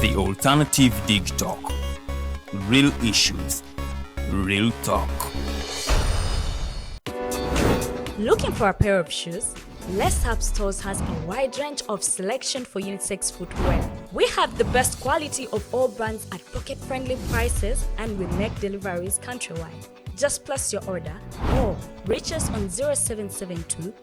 The Alternative Dig Talk. Real issues, real talk. Looking for a pair of shoes? Let's Up Stores has a wide range of selection for unisex footwear. We have the best quality of all brands at pocket-friendly prices, and we make deliveries countrywide. Just place your order or reach us on 0772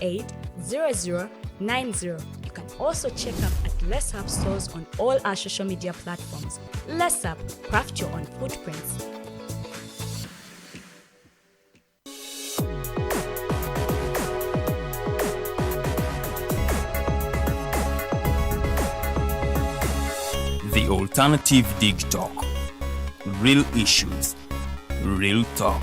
08 0090. You can also check up at Let's Up Stores on all our social media platforms. Let's Up, craft your own footprints. The Alternative Dig Talk. Real issues, real talk.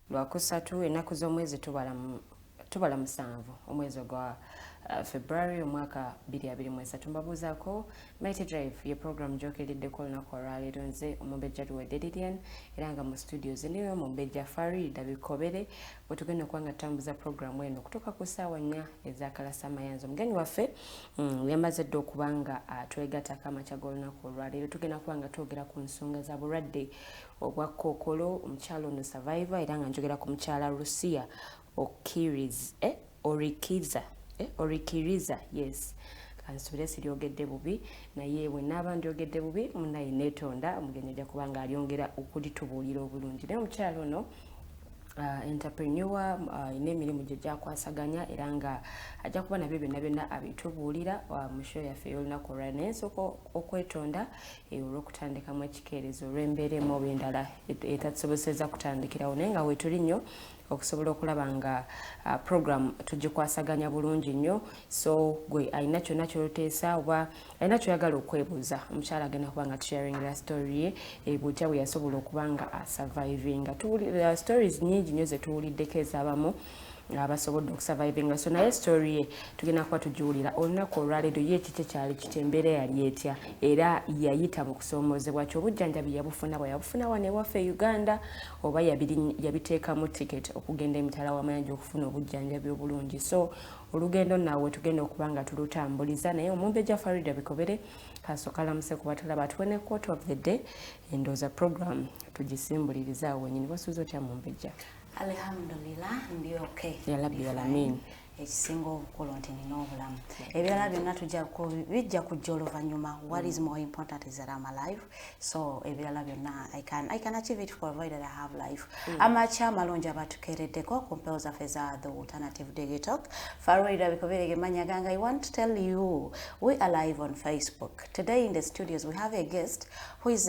Lwakusatu ennaku z'omwezi tubala musanvu omwezi ogwa February omwaka 2023. Mbabuuzaako Mighty Drive ye program gyokeeriddeko olunaku olwaleero. Nze omumbejja tuwedde Lilian era nga mu studios niwe omumbejja Farida Bikobere bwe tugenda okuba nga tutambuza programu eno okutuuka ku ssaawa 4 ez'akalasa amayanzi. Omugenyi waffe yamaze dda okuba nga twegattako amakya g'olunaku olwaleero. Tugenda kuba nga twogera ku nsonga za bulwadde obwa kkookolo, omukyala ono survivor era nga njogera ku mukyala Rusia Orikiriza, yes. Kansubire siryogedde bubi naye bwe naaba ndyogedde bubi munaye neetonda omugenyi ajja kuba nga alyongera okulitubuulira obulungi. Naye omukyala ono entrepreneur n'emirimu gye gyakwasaganya era nga ajja kuba nabyo byonna abitubuulira mu show yaffe ey'olunaku olwaleero. Naye nsooka okwetonda olw'okutandikamu ekikeerezo olw'embeera emu oba endala etatusobozesezza kutandikirawo, naye nga weetuli nnyo okusobola okulaba nga program tugikwasaganya bulungi nnyo. So gwe alina kyonna ky'oteesa oba alina ky'oyagala okwebuuza, omukyala agenda kuba nga tusharingira story ye bw'otya bwe yasobola okuba nga asurvivinga. Tuwulira stories nnyingi nnyo ze tuwuliddeko ez'abamu abasobodde okusurvivinga. So naye story ye tugenda kuba tugiwulira olunaku olwaleero. Ye kiki kyali kiti, embeera yali etya era yayita mu kusoomoozebwa ki, obujjanjabi yabufuna bwe yabufuna wano ewaffe Uganda oba yabiteekamu ticket okugenda emitala w'amayanja okufuna obujjanjabi obulungi. So olugendo naawe tugenda okuba nga tulutambuliza, naye omumbejja Farida Bikobere kasooka lamuse ku batalaba tuwone quote of the day endooza program tugisimbuliriza awo wennyini. Wasuuza otya mumbejja? Alhamdulillah, ndi okay. Ya Rabbi alamin. Ekisinga obukulu nti nina obulamu. Ebirala byonna bijja kujja oluvannyuma. What is more important is that I'm alive. So ebirala byonna I can achieve it provided I have life. Amakya amalungi abatukeereddeko ku mpewo zaffe za The Alternative Dig Talk. Farida Bikobere gemanya ganga, I want to tell you we are live on Facebook. Today in the studios we have a guest who she's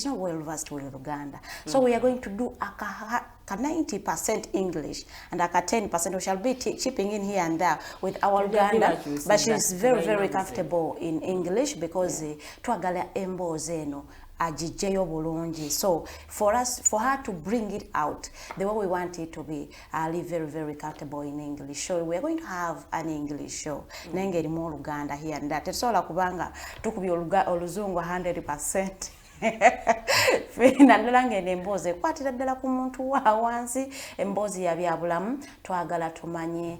not well versed with Uganda. So we are going to do a 90% English and aka 10% we shall be chipping in here and there with our Uganda, but she's very comfortable in English because twagala emboozi eno agijeyo bulungi. So for her to bring it out the way we want it to be, Ali very comfortable in English. So we are going to have an English show. Nengeri mu Uganda here and there. Tesobola kubanga tukubye oluzungu 100%. Naddala ng'eno emboozi ekwatira ddala ku muntu wa wansi, emboozi ya byabulamu. Twagala tumanye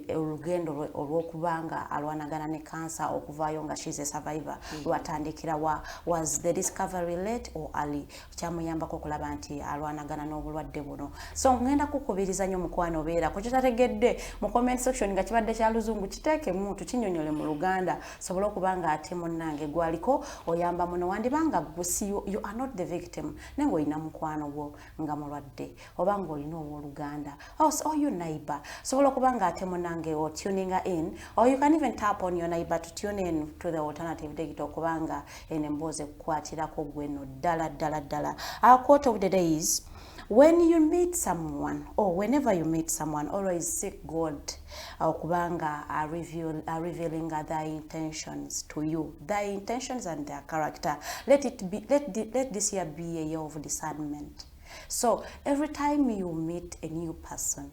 olugendo olw'okubanga alwanagana ne kansa okuvaayo nga she's a survivor lwatandikira wa. Was the discovery late or early? Kyamuyambako okulaba nti alwanagana n'obulwadde buno. So ngenda kukubiriza nnyo mukwano beera ku kyotategedde mu comment section nga kibadde kya luzungu kiteekemu tukinyonyole mu Luganda sobola okubanga ate munnange gwaliko oyamba muno wandibanga you are not the victim. Nengo ina mukwano gwo nga mulwadde oba ng'olina ow'Oluganda or your neighbor. Sobola okubanga ate munnange or tuning in, or you can even tap on your neighbor to tune in to the Alternative Dig Talk kubanga ene emboozi ekukwatirako gwe no ddala. Our quote of the day is, when you meet someone or whenever you meet someone, always seek God kubanga are revealing their intentions to you, their intentions and their character. Let this year be a year of discernment. So every time you meet a new person,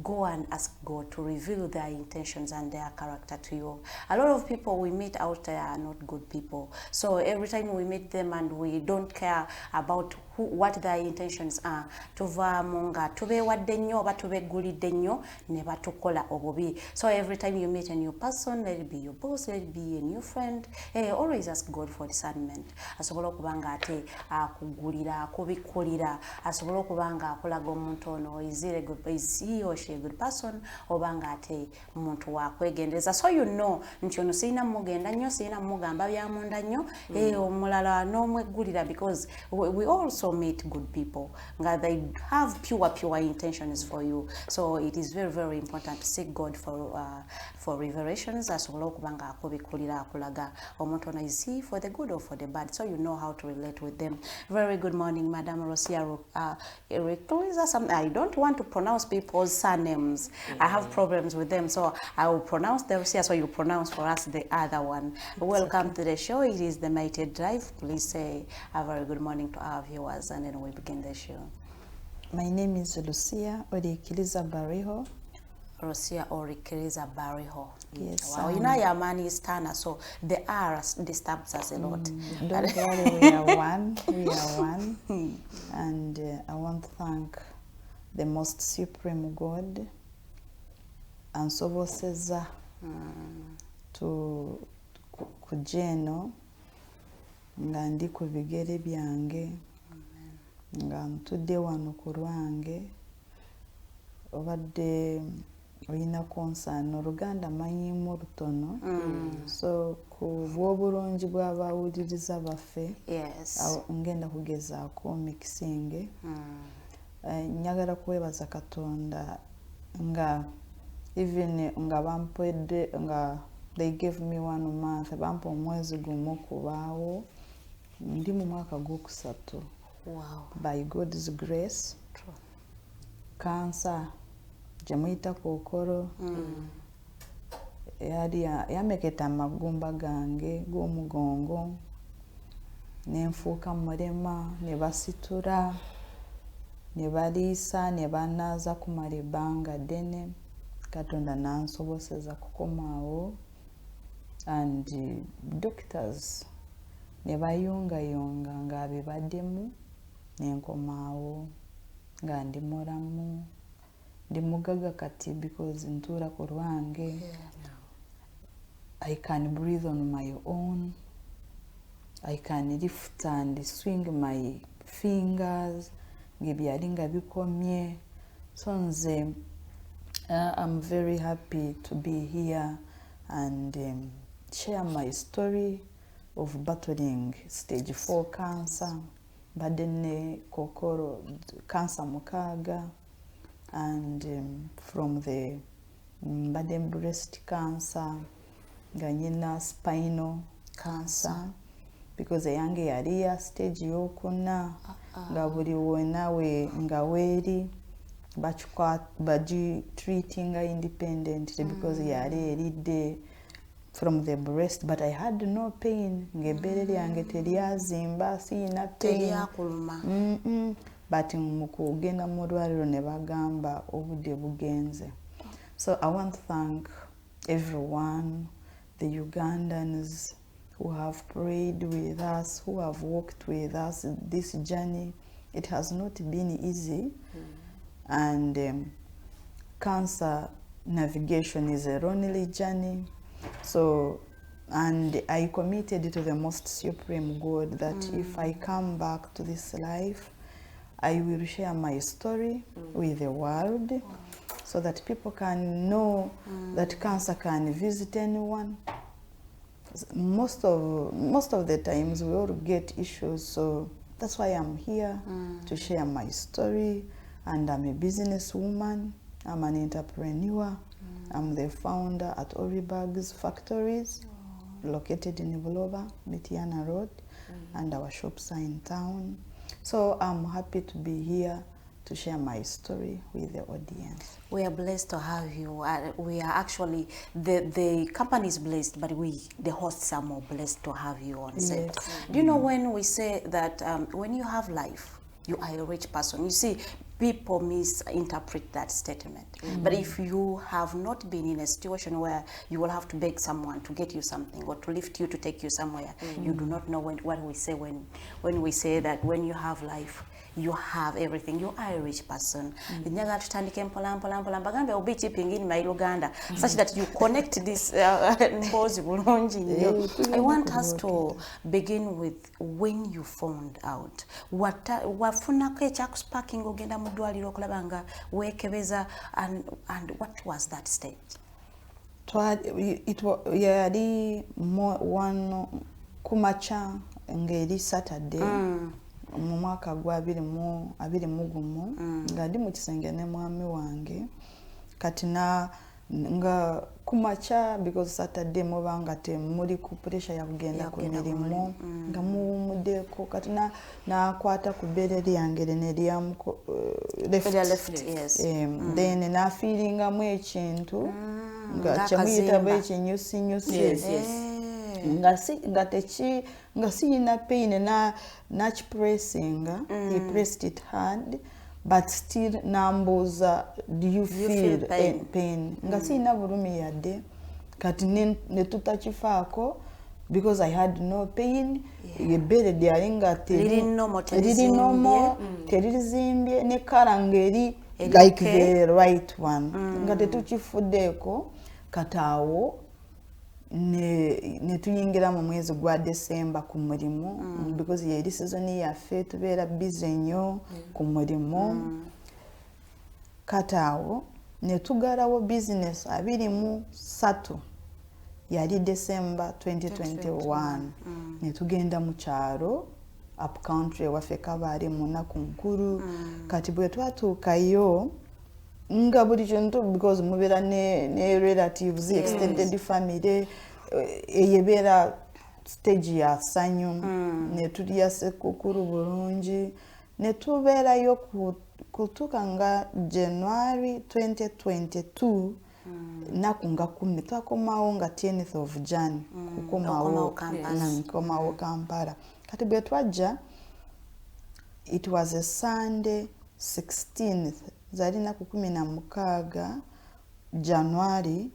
go and ask God to reveal their intentions and their character to you. A lot of people we meet out there are not good people. So every time we meet them and we don't care about what their intentions are, tuva munga tube wadde nnyo oba tubegulidde nnyo ne batukola obubi. So every time you meet a new person, let it be your boss, let it be a new friend, always ask God for discernment. Asobola okubanga ate akugulira, akubikulira, asobola okubanga akulaga omuntu ono is he or she a good person, obanga ate muntu wakwegendereza. So you know nti ono sirina mugenda nnyo, sirina mugamba byamunda nnyo, omulala n'omwegulira, because we also meet good people. They have pure intentions for you. So it is very, very important to seek God for revelations. Asobola okubanga akubikulira, akulaga omuntu ono is he for the good or for the bad. So you know how to relate with them. Very good morning, Madam Rusia Orikiriza. I don't want to pronounce people's surnames. I have problems with them, so I will pronounce the Rusia, so you pronounce for us the other one. Welcome to the show. It is the Mighty Drive. Please say a very good morning to our viewers, and then we begin the show. My name is Rusia Orikiriza Bariho. Rusia Orikiriza Bariho. Yes. Wow, you know your man is Tana, so the R disturbs us a lot. Don't worry, we are one. We are one. And I want to thank the most supreme God and Soboseza to kujeno nga ndi ku bigere byange nga ntudde wano ku lwange obadde oyina konsana oluganda manyimu lutono so ku bw'obulungi bw'abawuliriza baffe ngenda kugezaako mixing njagala kwebaza Katonda nga even nga bampedde nga they gave me 1 month bampa omwezi gumu kubaawo ndi mu mwaka gwokusatu. Wow. By God's grace. True. Cancer jamuyita kokoro yali yameketa amagumba gange g'omugongo nenfuuka mulema ne basitura ne baliisa ne banaaza kumala ebbanga ddene. Katonda nansoboseza kukomaawo and doctors ne bayongayonga nga bibaddemu nenkomaawo nga ndi mulamu ndi mugaga kati because ntuula ku lwange. I can breathe on my own. I can lift and swing my fingers ngebyali nga bikomye. So nze I'm very happy to be here and share my story of battling stage 4 cancer, badene kokoro cancer mukaga, and from the baden breast cancer, ganyina spinal cancer, because yange yali ya stage yokuna nga buli wonawe nga weri baji treating independently because yali eridde from the breast, but I had no pain. Ngebere lyange teryazimba, sina pain. But mukugenda mu lwaliro ne bagamba obudde bugenze. So I want to thank everyone, the Ugandans who have prayed with us, who have walked with us this journey. It has not been easy. And cancer navigation is a lonely journey. So, and I committed to the most supreme God that if I come back to this life, I will share my story with the world so that people can know that cancer can visit anyone. Most of the times we all get issues, so that's why I'm here to share my story. And I'm a businesswoman, I'm an entrepreneur. I'm the founder at Oribags Factories, located in Bulova, Mitiana Road, and our shops are in town. So I'm happy to be here to share my story with the audience. We are blessed to have you. We are actually, the company is blessed, but the hosts are more blessed to have you on set. Yes. Do you know when we say that when you have life, you are a rich person? You see, people misinterpret that statement. But if you have not been in a situation where you will have to beg someone to get you something or to lift you to take you somewhere, you do not know what we say when we say that when you have life, you have everything. You are a rich person. Nyaga tutandike mpola mbagambe obi chipping in my Uganda such that you connect this mbozi bulungi nnyo. I want us to begin with when you found out. Wafunako ekyakusparking ogenda mu ddwaliro okulaba nga weekebeza, and what was that stage? Yali one kumacha ngeri Saturday mu mwaka gwa 2021 nga ndi mu kisenge ne mwami wange kati nga kumacha because Saturday mubanga temuli ku pressure ya kugenda ku mirimu nga muwumuddeko kati nakwata ku bere lyange ne lyamu left. Yes. Then na feelinga mu ekintu nga kyamuyita bwekinyusi nga siyina pain na pressing. He pressed it hard, but still nambuza, do you feel pain? Nga siyina bulumi yadde kati ne tutakifaako because I had no pain. Ebere lyali nga teririzimbye ne kala ngeri like the right one nga tetukifuddeeko kati awo ne tuyingira mu mwezi gwa December ku mulimu because yeri season yaffe tubeera busy nnyo ku mulimu kati awo ne tugalawo business 23 yali December 2021 ne tugenda mu kyalo up country waffe Kabale mu nnaku nkulu kati bwe twatuukayo nga buli kintu because mubeera ne relatives extended family eyebeera stage ya ssanyu ne tulya sekukulu bulungi ne tubeerayo kutuuka nga January 2022 naku nga 10 twakomawo nga 10th of Jan kukomawo Kampala kati bwe twajja it was a Sunday 16th zalina ku 16 January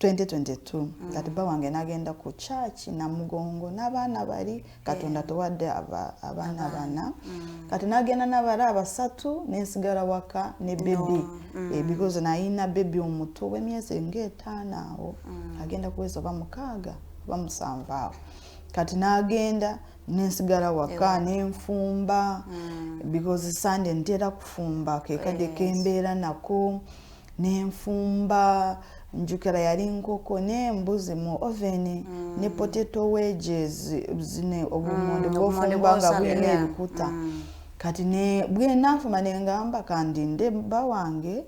2022 kati bawange nagenda ku church na mugongo n'abaana bali katonda towadde abaana bana kati nagenda n'abala abasatu nensigala waka ne baby because naina baby omuto w'emyezi ng'etaano awo agenda kuweza bamukaaga bamusanva kati nagenda nensigala waka nenfumba because Sunday ntera kufumba kekadde kembeera nako nenfumba njukira yali nkoko n'embuzi mu oven ne potato wedges zine obumonde bwofumba nga bwine ebikuta kati ne bwe nafuma nengamba kandi nde bawange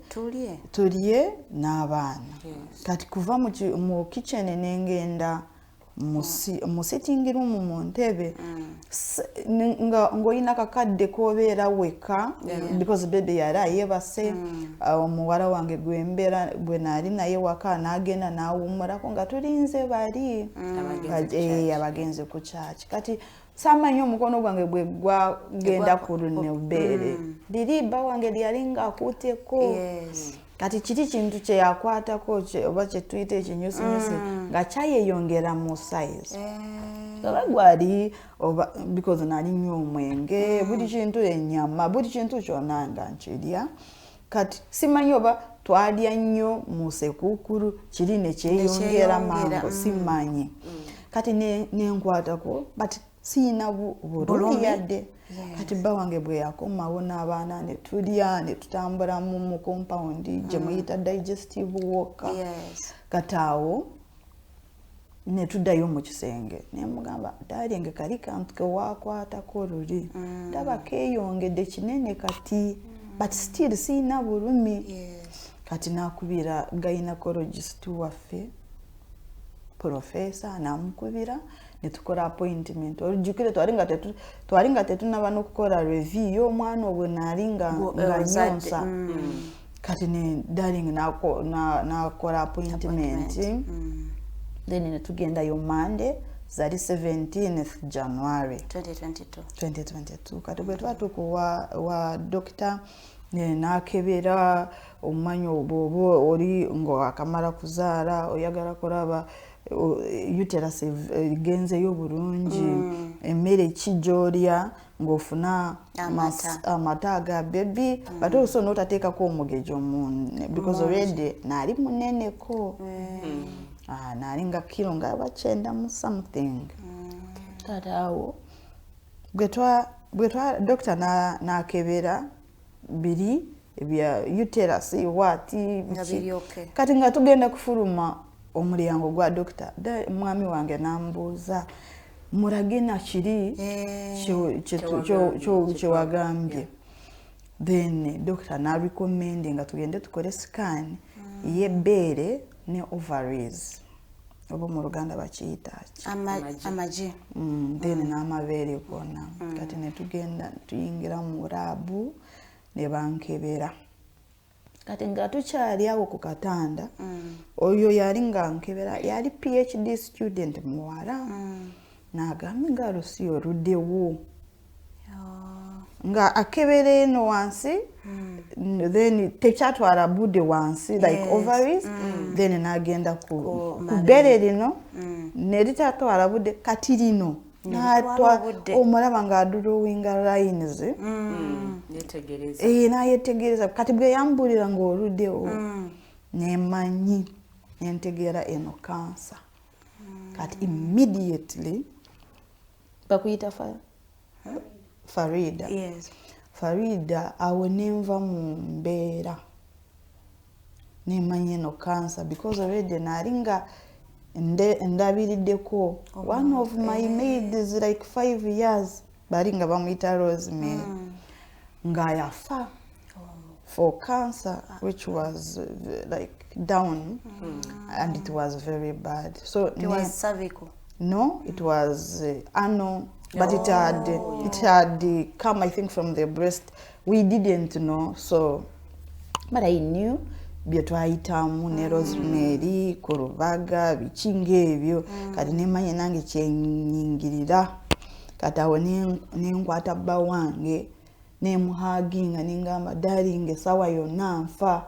tulye n'abaana kati kuva mu kitchen nengenda mu sitting room mu ntebe ngoyina kakadde kobeera weka because baby yali ayebase omuwala wange gwembera bwe nali naye waka nagenda nawumulako nga tulinze bali abagenzi ku church kati samanyi omukono gwange bwe gwagenda ku lunebeere liriba wange lyali nga akuteko kati kiti kintu kye yakwatako oba kye tuyita ekinyusinyusi nga kyayeyongera mu size oba gwali oba because nali nnyo omwenge buli kintu ennyama buli kintu kyonna nga nkirya kati simanyi oba twalya nnyo mu sekuukulu kiri ne kyeyongera mango simanyi kati nenkwatako but siyina bulumi yadde kati bawange bwe yakomawo n'abaana ne tulya ne tutambula mu compound gye muyita digestive walk kati awo ne tuddayo mu kisenge ne mugamba darling kali kantu ke wakwatako luli ndaba keeyongedde kinene kati but still siyina bulumi kati nakubira gynecologist waffe professor namukubira netukola appointment olujukire twalinga tetunaba n'okukola review y'omwana obwe nalinga nga nyonsa kati ne darling nakola appointment then netugenda yo Monday zali 17th January 2022 kati bwe twatuuka wa doctor nakebera omumanyi oboba oli ng'akamala kuzaala oyagala kulaba uterus genzeyo bulungi emmere kijolya ng'ofuna amata aga baby but also n'otateekako omugejo because already naali muneneko nalinga kilo nga bakyenda mu something tataawo bwe doctor nakebera biri ebya uterus wati kati nga tugenda kufuluma omulyango gwa doctor mwami wange nambuuza mulage na kiri kyewagambye then doctor narecommend nga tugende tukole scan y'ebbeere ne ovaries oba mu Luganda bakiyita amaji then n'amabeere gonna kati netugenda tuyingira mu laabu ne bankebera kati nga tukyali awo ku katanda oyo yali nga nkebera yali PhD student muwala n'agambye nga Rusia oluddewo nga akebera eno wansi then tekyatwala budde wansi like ovaries then n'agenda ku bbeere lino ne litatwala budde kati lino omulaba ng'adulowinga lines nayetegereza kati bwe yambulira ng'oluddewo nemanyi nentegeera eno cancer kati immediately bakuyita Farida Farida awo nenva mu mbeera nemanyi eno cancer because already nalinga ndabiriddeko one of my maids like 5 years balinga bamuyita Rosemary nga yafa for cancer which was like down and it was very bad. So it was cervical. No, it was anal, but it had come I think from the breast. We didn't know, so but I knew byetwayitamu ne Rosemary kurubaga bikinga ebyo kati nemanye nange kyenyingirira kati awo nenkwata bba wange nemuhaginga ningamba darling sawa yonna nfa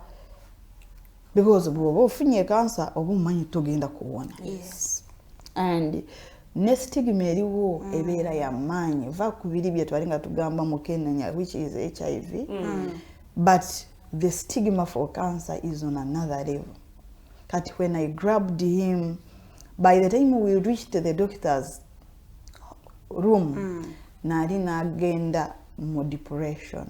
because bwoba ofunye cancer oba omanyi togenda kuwona. Yes. And ne stigma eriwo ebeera ya maanyi va ku biri bye twalinga tugamba mu Kenya which is HIV but the stigma for cancer is on another level. Kati when I grabbed him, by the time we reached the doctor's room, nali nagenda mu depression.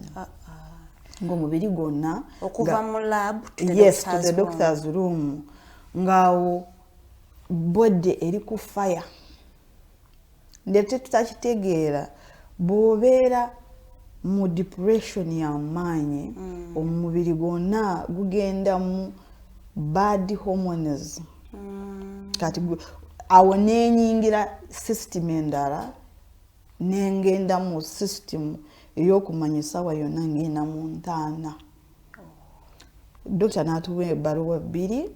Ng'omubiri gwonna okuva mu lab to the doctor's room. Ngawo body eri ku fire. Ndete tutakitegeera bw'obeera mu depression ya maanyi omubiri gwonna gugenda mu bad hormones kati awo nenyingira system endala nengenda mu system ey'okumanyisa wa yonna ngenda mu ntaana. Doctor n'atuwa ebbaluwa 2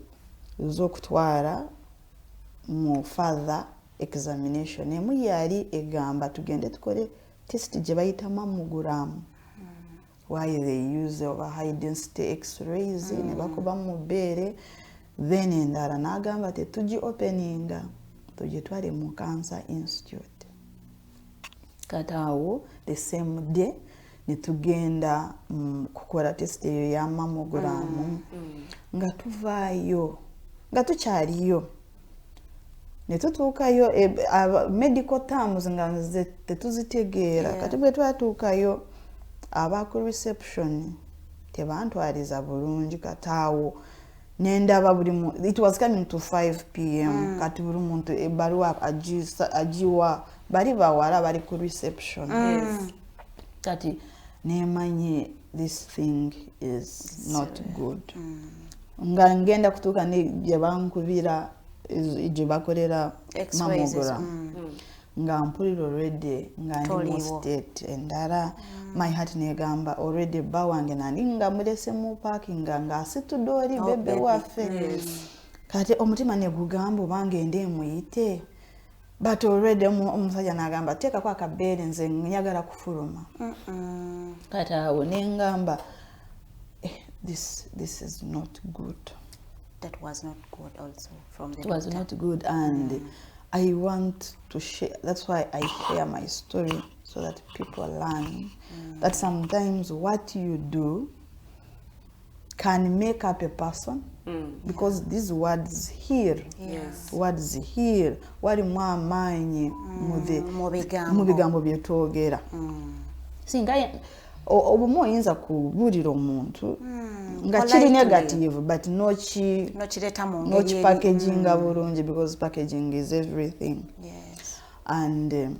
ez'okutwala mu further examination. Emu yali egamba tugende tukole test gye bayita mammogram. Why they use over high density x-rays ne bakuba mu bbeere then endala n'agamba tetugi openinga tugitwale mu Cancer Institute. Kati awo the same day ne tugenda kukola test eyo ya mammogram nga tuvaayo nga tukyaliyo ne tutuukayo medical terms nga tetuzitegeera kati bwe twatuukayo abaku reception tebantwaliza bulungi kataawo nendaba buli it was coming to 5 p.m. kati buli muntu ebbaluwa agiwa bali bawala bali ku reception kati nemanyi this thing is not good nga ngenda kutuuka ne gye bankubira gye bakolera mammogram nga mpulira already nga ndi mu state endala my heart negamba already bba wange nandi nga mulese mu parking nga asitudde oli bebe waffe kati omutima negugamba obange ende muyite but already omusajja nagamba teekako akabeere nze nyagala kufuluma kati awo nengamba this is not good. That was not good also from the It was not good, and I want to share. That's why I share my story so that people learn that sometimes what you do can make up a person because these words here, words here, wali mwamanyi mu bigambo byetwogera. Singa obumu oyinza kubuulira omuntu nga kiri negative but noki packaginga bulungi because packaging is everything. And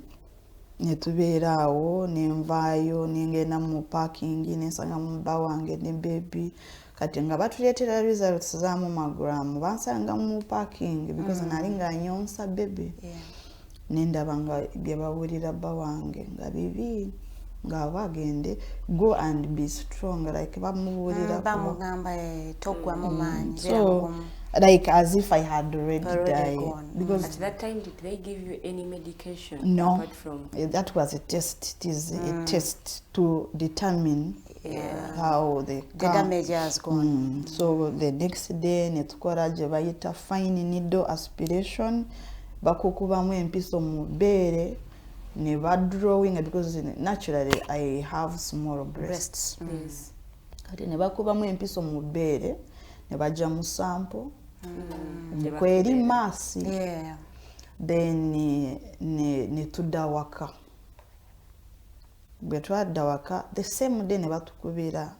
netubeera awo nenvaayo nengenda mu parking nensanga mu bba wange ne baby kati nga batuleetera results za mammogram bansanga mu parking because nali nga nyonsa baby nendaba nga bye bawulira bba wange nga bibi nga bagende go and be strong like bamubuulira bamugamba togwa mu maanyi so like as if I had already died because at that time did they give you any medication no apart from that was a test. It is a test to determine how the damage has gone. So the next day netukora gye bayita fine needle aspiration bakukubamu empiso mu bbeere ne drawing because naturally I have small breasts. Kati ne bakubamu empiso mu bbeere ne bajja mu sample kweri maasi then ne tudda waka bwe twadda waka the same day ne batukubira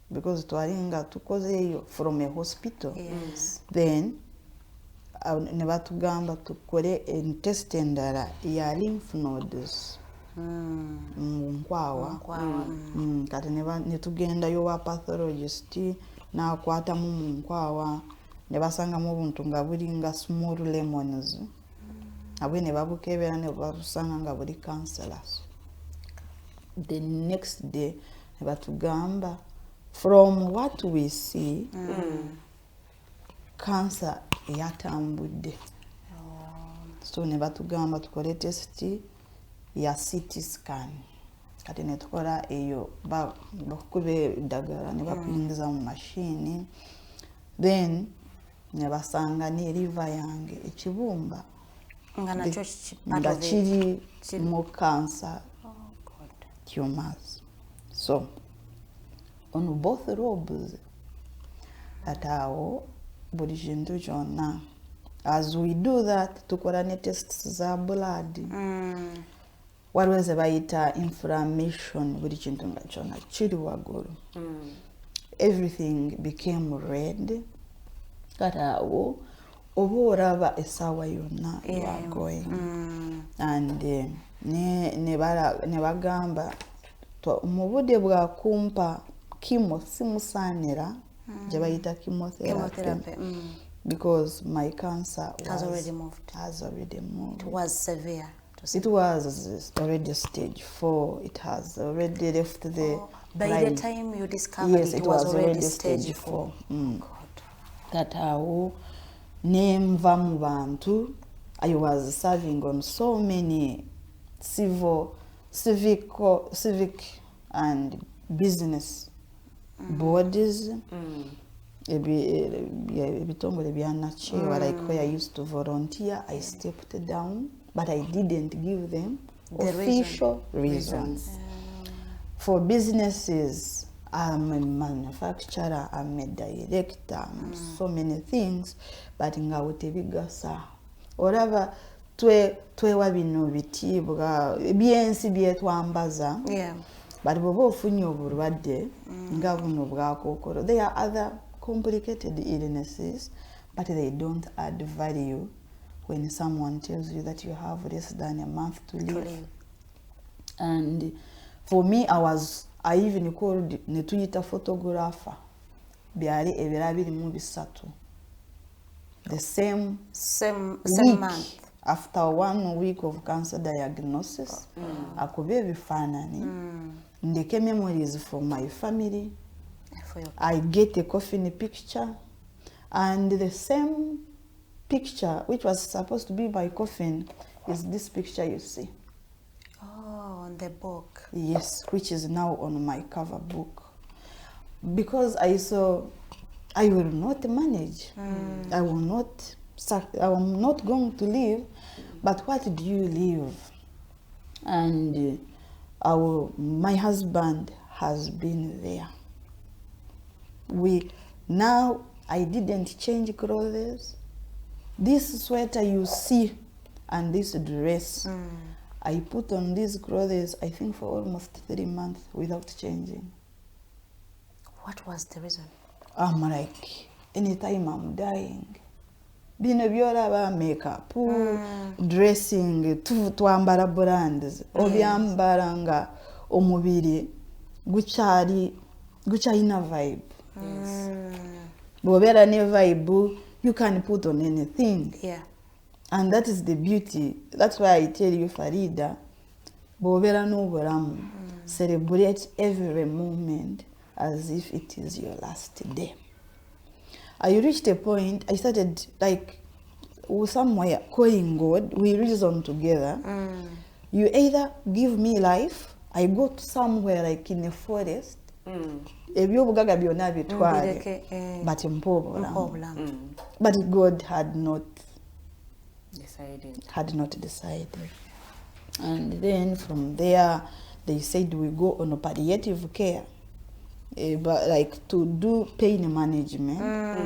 because twali nga tukozeeyo from a hospital then ne batugamba tukole test endala ya lymph nodes nkwawa kati ne tugendayo wa pathologist n'akwatamu mu nkwawa ne basangamu obuntu nga buli nga small lemons abwe ne babukebera ne babusanga nga buli cancerous. The next day ne batugamba from what we see cancer yatambudde so ne batugamba tukole test ya CT scan kati ne tukola eyo bakube eddagala ne bakuyingiza mu mashini then ne basanga ne liver yange ekibumba nga nakyo nga kiri mu cancer tumors. So on both lobes atawo buli kintu kyonna as we do that tukola ne tests za blood waliwo ze bayita inflammation buli kintu nga kyonna kiri waggulu everything became red kati awo oba olaba essaawa yonna you are going and ne bagamba mu budde bwakumpa chemo simusaanira gye bayita chemotherapy because my cancer has already moved. It was severe. It was already stage 4. It has already left the by the time you discovered yes, it was already stage 4. That how nenva mu bantu I was serving on so many civic and business bodies ebitongole byanachewa like where I used to volunteer. I stepped down but I didn't give them official reasons. For businesses, I'm a manufacturer, I'm a director, I'm so many things, but ngawute bigasa oraba twewa bino bitibwa byensi byetwambaza but bwoba ofunye obulwadde nga buno bwakokolo. There are other complicated illnesses but they don't add value when someone tells you that you have less than a month to live. And for me I even called netuyita photographer byali ebira biri mu bisatu the same same month. After 1 week of cancer diagnosis, akuba ebifaananyi, ndeke memories from my family. I get a coffin picture, and the same picture which was supposed to be my coffin is this picture you see. Oh, on the book. Yes, which is now on my cover book. Because I saw I will not manage. I am not going to live, but what do you live? And my husband has been there. I didn't change clothes. This sweater you see and this dress, I put on these clothes, I think, for almost 3 months without changing. What was the reason? I'm like, anytime I'm dying, bino byolaba makeup, dressing, twambala brands, obyambala nga omubiri gukyalina vibe. Bw'obeera ne vibe, you can put on anything. Yeah. And that is the beauty. That's why I tell you, Farida, bw'obeera n'obulamu, celebrate every moment as if it is your last day. I reached a point, I started like somewhere calling God, we reason together. You either give me life, I go to somewhere like in a forest, ebyobugaga byonna bitwale, but mpa obulamu. But God had not decided. And then from there, they said we go on a palliative care. But like to do pain management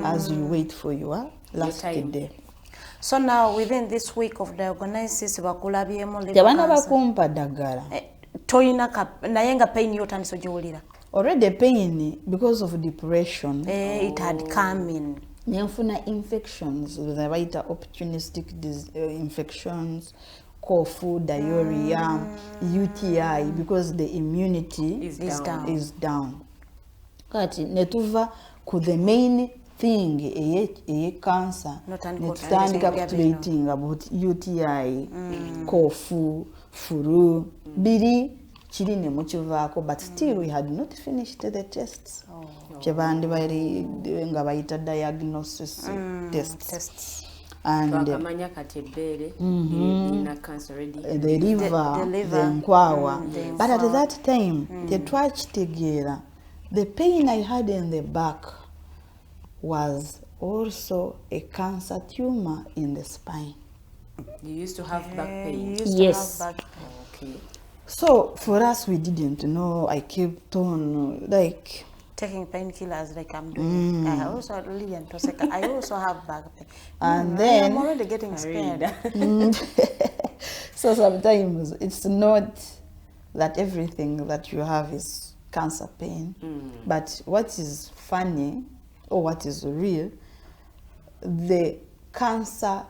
as you wait for your last day. So now within this week of diagnosis bakulabyemu Tebana bakumpa ddagala. Toyina naye nga pain yotandise ogiwulira. Already pain because of depression. It had come in. Nenfuna infections, the right opportunistic infections, cough, diarrhea, UTI, because the immunity is down. Kati netuva ku the main thing eye cancer netutandika kutulating about UTI, cough, flu, biri kiri ne mukivaako, but still we had not finished the tests. Kyebandi bali nga bayita diagnosis tests. And the liver, the nkwawa. But at that time, the pain I had in the back was also a cancer tumor in the spine. You used to have back pain? Yes. Okay. So for us, we didn't know. I kept on like taking painkillers like I'm doing. I also have back pain. And then I'm already getting scared. So sometimes it's not that everything that you have is cancer pain, but what is funny or what is real, the cancer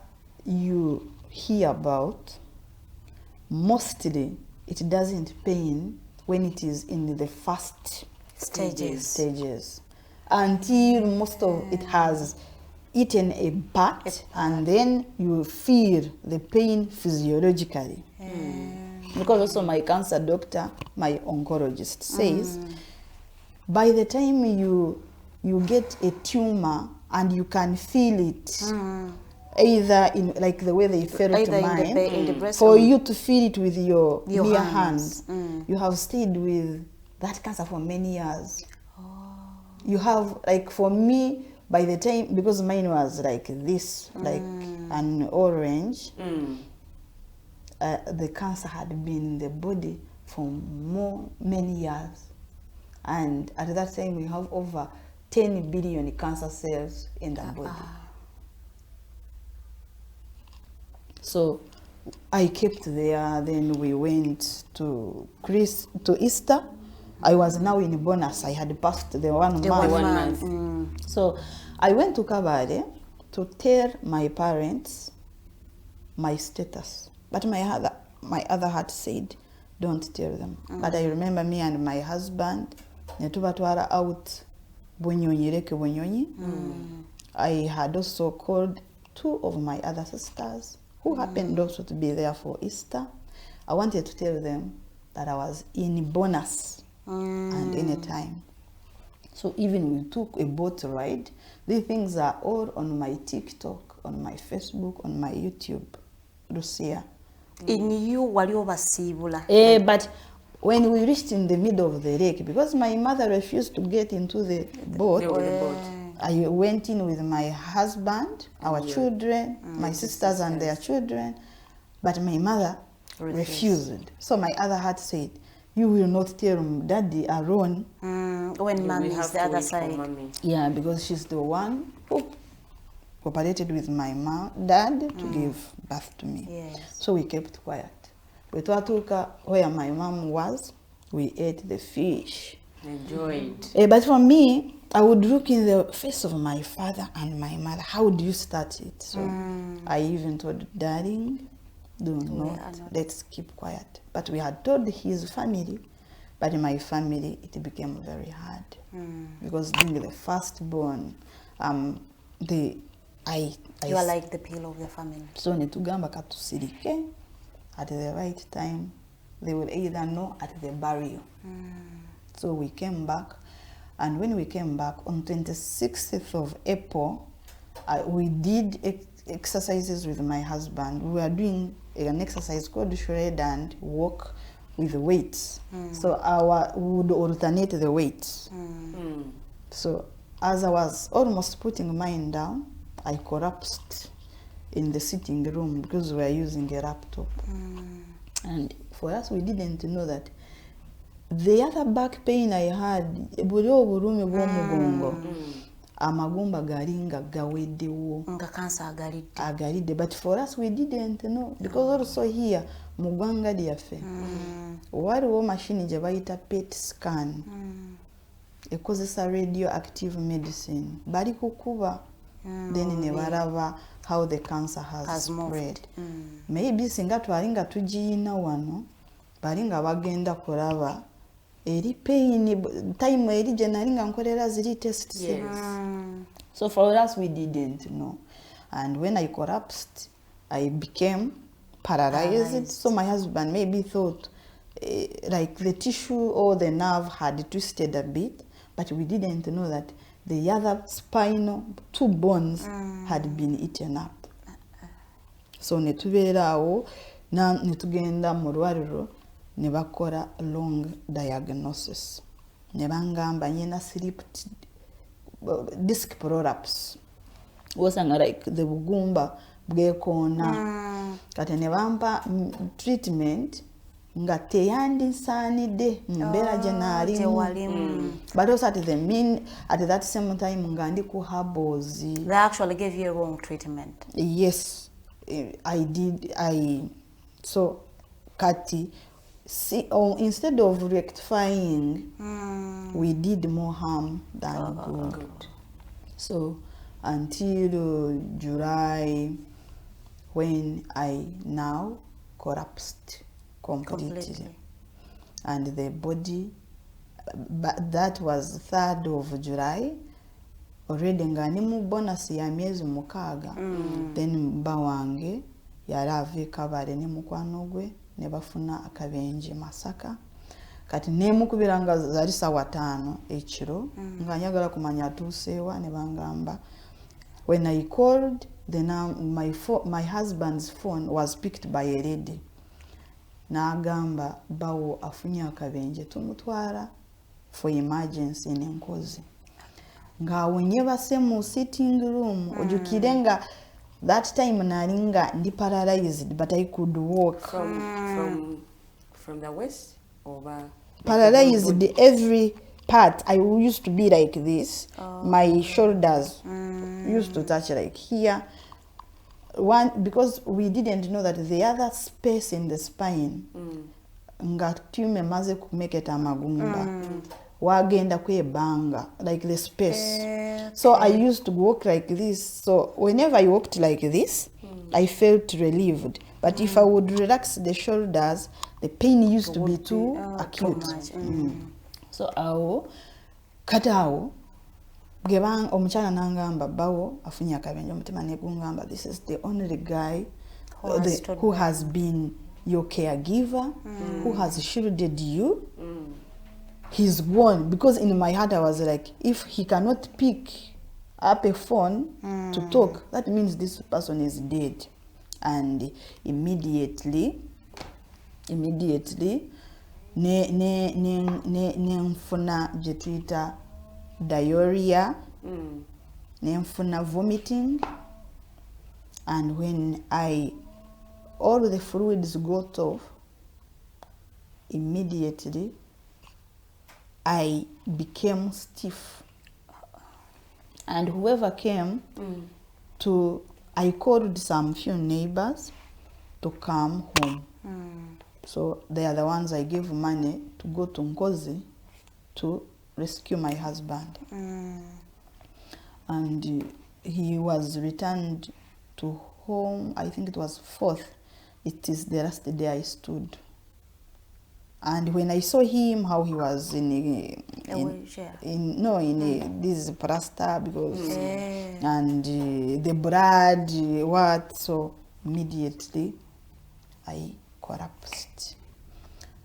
you hear about, mostly it doesn't pain when it is in the first stages until most of it has eaten a part, and then you feel the pain physiologically. Because also my cancer doctor, my oncologist says, by the time you get a tumor and you can feel it, either in like the way they felt mine, in the breast, for you to feel it with your mere hands, you have stayed with that cancer for many years. You have, like for me, by the time, because mine was like this, like an orange, the cancer had been in the body for many years. And at that time, we have over 10 billion cancer cells in the body. So I kept there, then we went to Easter. I was now in bonus. I had passed the 1 month. So I went to Kabale to tell my parents my status. But my other heart said, don't tell them. But I remember me and my husband, netubatwala out Bunyonyi. I had also called 2 of my other sisters who happened also to be there for Easter. I wanted to tell them that I was in bonus and anytime. So even we took a boat ride. These things are all on my TikTok, on my Facebook, on my YouTube. Rusia. In you wali obasiibula. But when we reached in the middle of the lake, because my mother refused to get into the boat, I went in with my husband, our children, my sisters and their children, but my mother refused. So my other heart said, you will not tell Daddy alone. When Mommy is the other side. Yeah, because she's the one who cooperated with my dad to give birth to me. Yes. So we kept quiet. We thought where my mom was, we ate the fish. Enjoyed. But for me, I would look in the face of my father and my mother. How do you start it? So I even told darling, do not, let's keep quiet. But we had told his family, but in my family, it became very hard. Because being the firstborn, you are like the pillar of the family. So netugamba katusirike at the right time. They would either know at the burial. So we came back, and when we came back on 26th of April, we did exercises with my husband. We were doing an exercise called shred and walk with weights. So we would alternate the weights. So as I was almost putting mine down, I collapsed in the sitting room because we were using a laptop. And for us, we didn't know that the other back pain I had, amagumba galinga gaweddewo Nga cancer agalidde, but for us we didn't know, because also here mu ggwanga lyaffe waliwo machine gye bayita PET scan ekozesa radioactive medicine, bali kukuba then ne balaba how the cancer has spread. Maybe singa twalinga tugiyina wano balinga bagenda kulaba eri pain time eri gye nalinga nkolera ziri tests. So for us we didn't know, and when I collapsed I became paralyzed. So my husband maybe thought like the tissue or the nerve had twisted a bit, but we didn't know that the other spinal 2 bones had been eaten up. So netubeera awo netugenda mu lwaliro ne bakola long diagnosis. Ne bangamba nyina slip disc prolapse. Wasanga like the bugumba bwekoona. Kati ne bampa treatment nga teyandisaanidde mu mbeera gye naalimu. But also at that same time nga ndi ku herbals. They actually gave you a wrong treatment. Yes, I did. So kati instead of rectifying, we did more harm than good. So until July, when I now collapsed completely. And the body, but that was 3rd of July. Already ngani mu bonus ya miezi 6. Then mba wange yali ave Kabale ne mukwano gwe ne bafuna akabenje Masaka. Kati ne mukubiranga zali sawa 5 ekiro nga nyagala kumanya tusewa ne bangamba. When I called, then my husband's phone was picked by a lady. N'agamba bawo afunye akabenje tumutwala for emergency n'enkozi. Nga wenye base mu sitting room ojukire nga that time nalinga ndi paralyzed, but I could walk From the waist over paralyzed every part. I used to be like this. My shoulders used to touch like here. Because we didn't know that the other space in the spine nga tume maze kumeketa amagumba wagenda kwebanga like the space. So I used to walk like this. So whenever I walked like this, I felt relieved. But if I would relax the shoulders, the pain used to be too acute. So awo katawo Gebang omukyala nangamba bawo afunye akabenje omutima negungamba, this is the only guy who has been your caregiver, who has shielded you. He's gone. Because in my heart I was like, if he cannot pick up a phone to talk, that means this person is dead. And immediately nenfuna jetwita diarrhea, nenfuna vomiting, and when all the fluids got off, immediately I became stiff. And whoever came I called some few neighbors to come home. So they are the ones I gave money to go to Ngozi to rescue my husband. And he was returned to home, I think it was 4th. It is the last day I stood. And when I saw him, how he was in this plaster, because and the blood, so immediately I collapsed.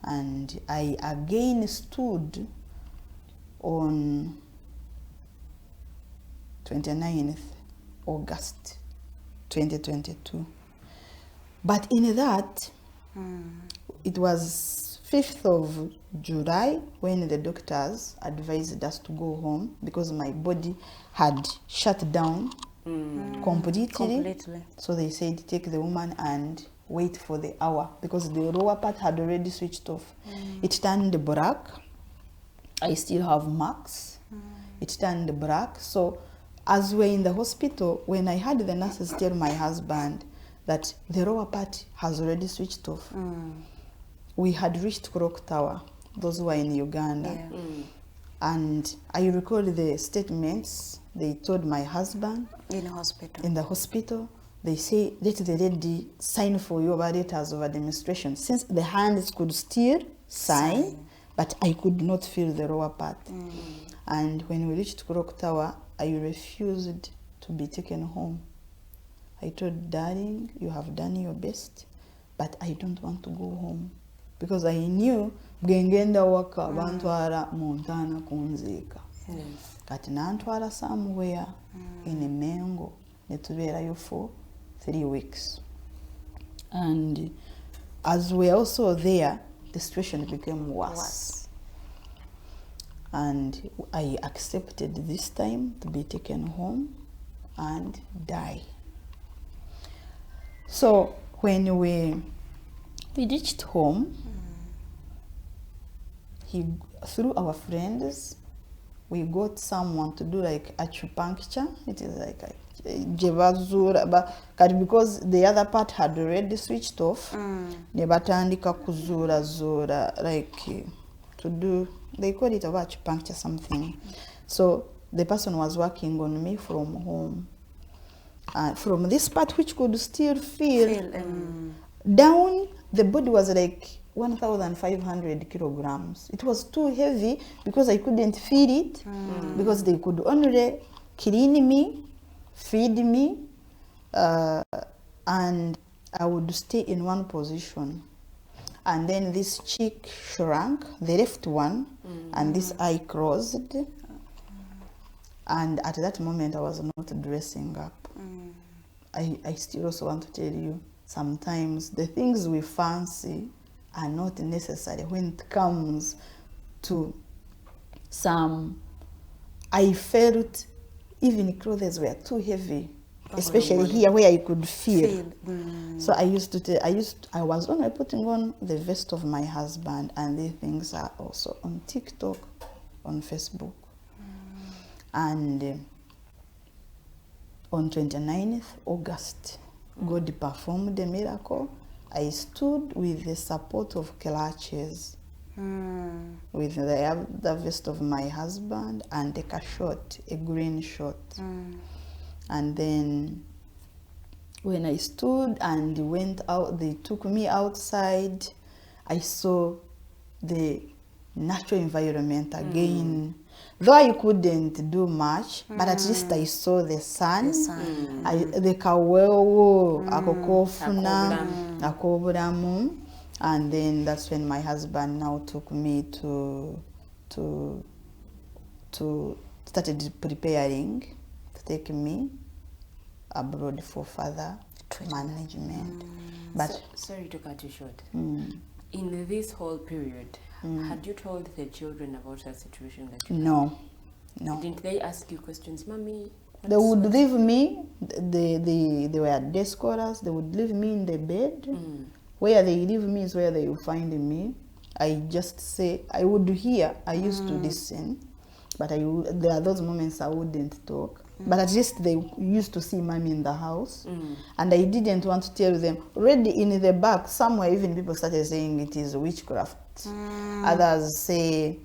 And I again stood on 29th August 2022. But in that, it was 5th of July when the doctors advised us to go home because my body had shut down completely. So they said, take the woman and wait for the hour because the lower part had already switched off. It turned black. I still have marks. It turned black. So as we're in the hospital, when I had the nurses tell my husband that the lower part has already switched off, we had reached Clock Tower, those who were in Uganda. And I recall the statements they told my husband in the hospital. They say, let the lady sign for you over letters of administration, since the hands could still sign, but I could not feel the lower part. And when we reached Clock Tower, I refused to be taken home. I told, darling, you have done your best, but I don't want to go home. Because I knew bwengenda waka bantwala Montana kunzika. Kati nantwala somewhere in Mengo netubeerayo for 3 weeks. And as we are also there, the situation became worse. And I accepted this time to be taken home and die. So when we reached home, through our friends, we got someone to do like acupuncture. It is like because the other part had already switched off. Nebatandika kuzura zura, like to do, they call it acupuncture something. So the person was working on me from home. From this part which could still feel down, the body was like 1,500 kilograms. It was too heavy because I couldn't feel it, because they could only clean me, feed me, and I would stay in one position. And then this cheek shrunk, the left one, and this eye closed. And at that moment, I was not dressing up. I still also want to tell you, sometimes the things we fancy are not necessary when it comes to some. I felt even clothes were too heavy, especially here where I could feel. So I was only putting on the vest of my husband, and these things are also on TikTok, on Facebook. And on 29th August, God performed a miracle. I stood with the support of clutches, with the vest of my husband and a short, a green short. And then when I stood and went out, they took me outside, I saw the natural environment again. Though I couldn't do much, but at least I saw the sun. The kawewo, akokofuna, akoburamu. And then that's when my husband now took me to started preparing to take me abroad for further management. But sorry to cut you short. In this whole period, had you told the children about the situation that you no. Didn't they ask you questions, Mommy? They would leave me. They were day scholars. They would leave me in the bed. Where they leave me is where they will find me. I just say, I would hear, I used to listen, but there are those moments I wouldn't talk. But at least they used to see Mommy in the house. And I didn't want to tell them. Already in the back, somewhere even people started saying it is witchcraft. Others say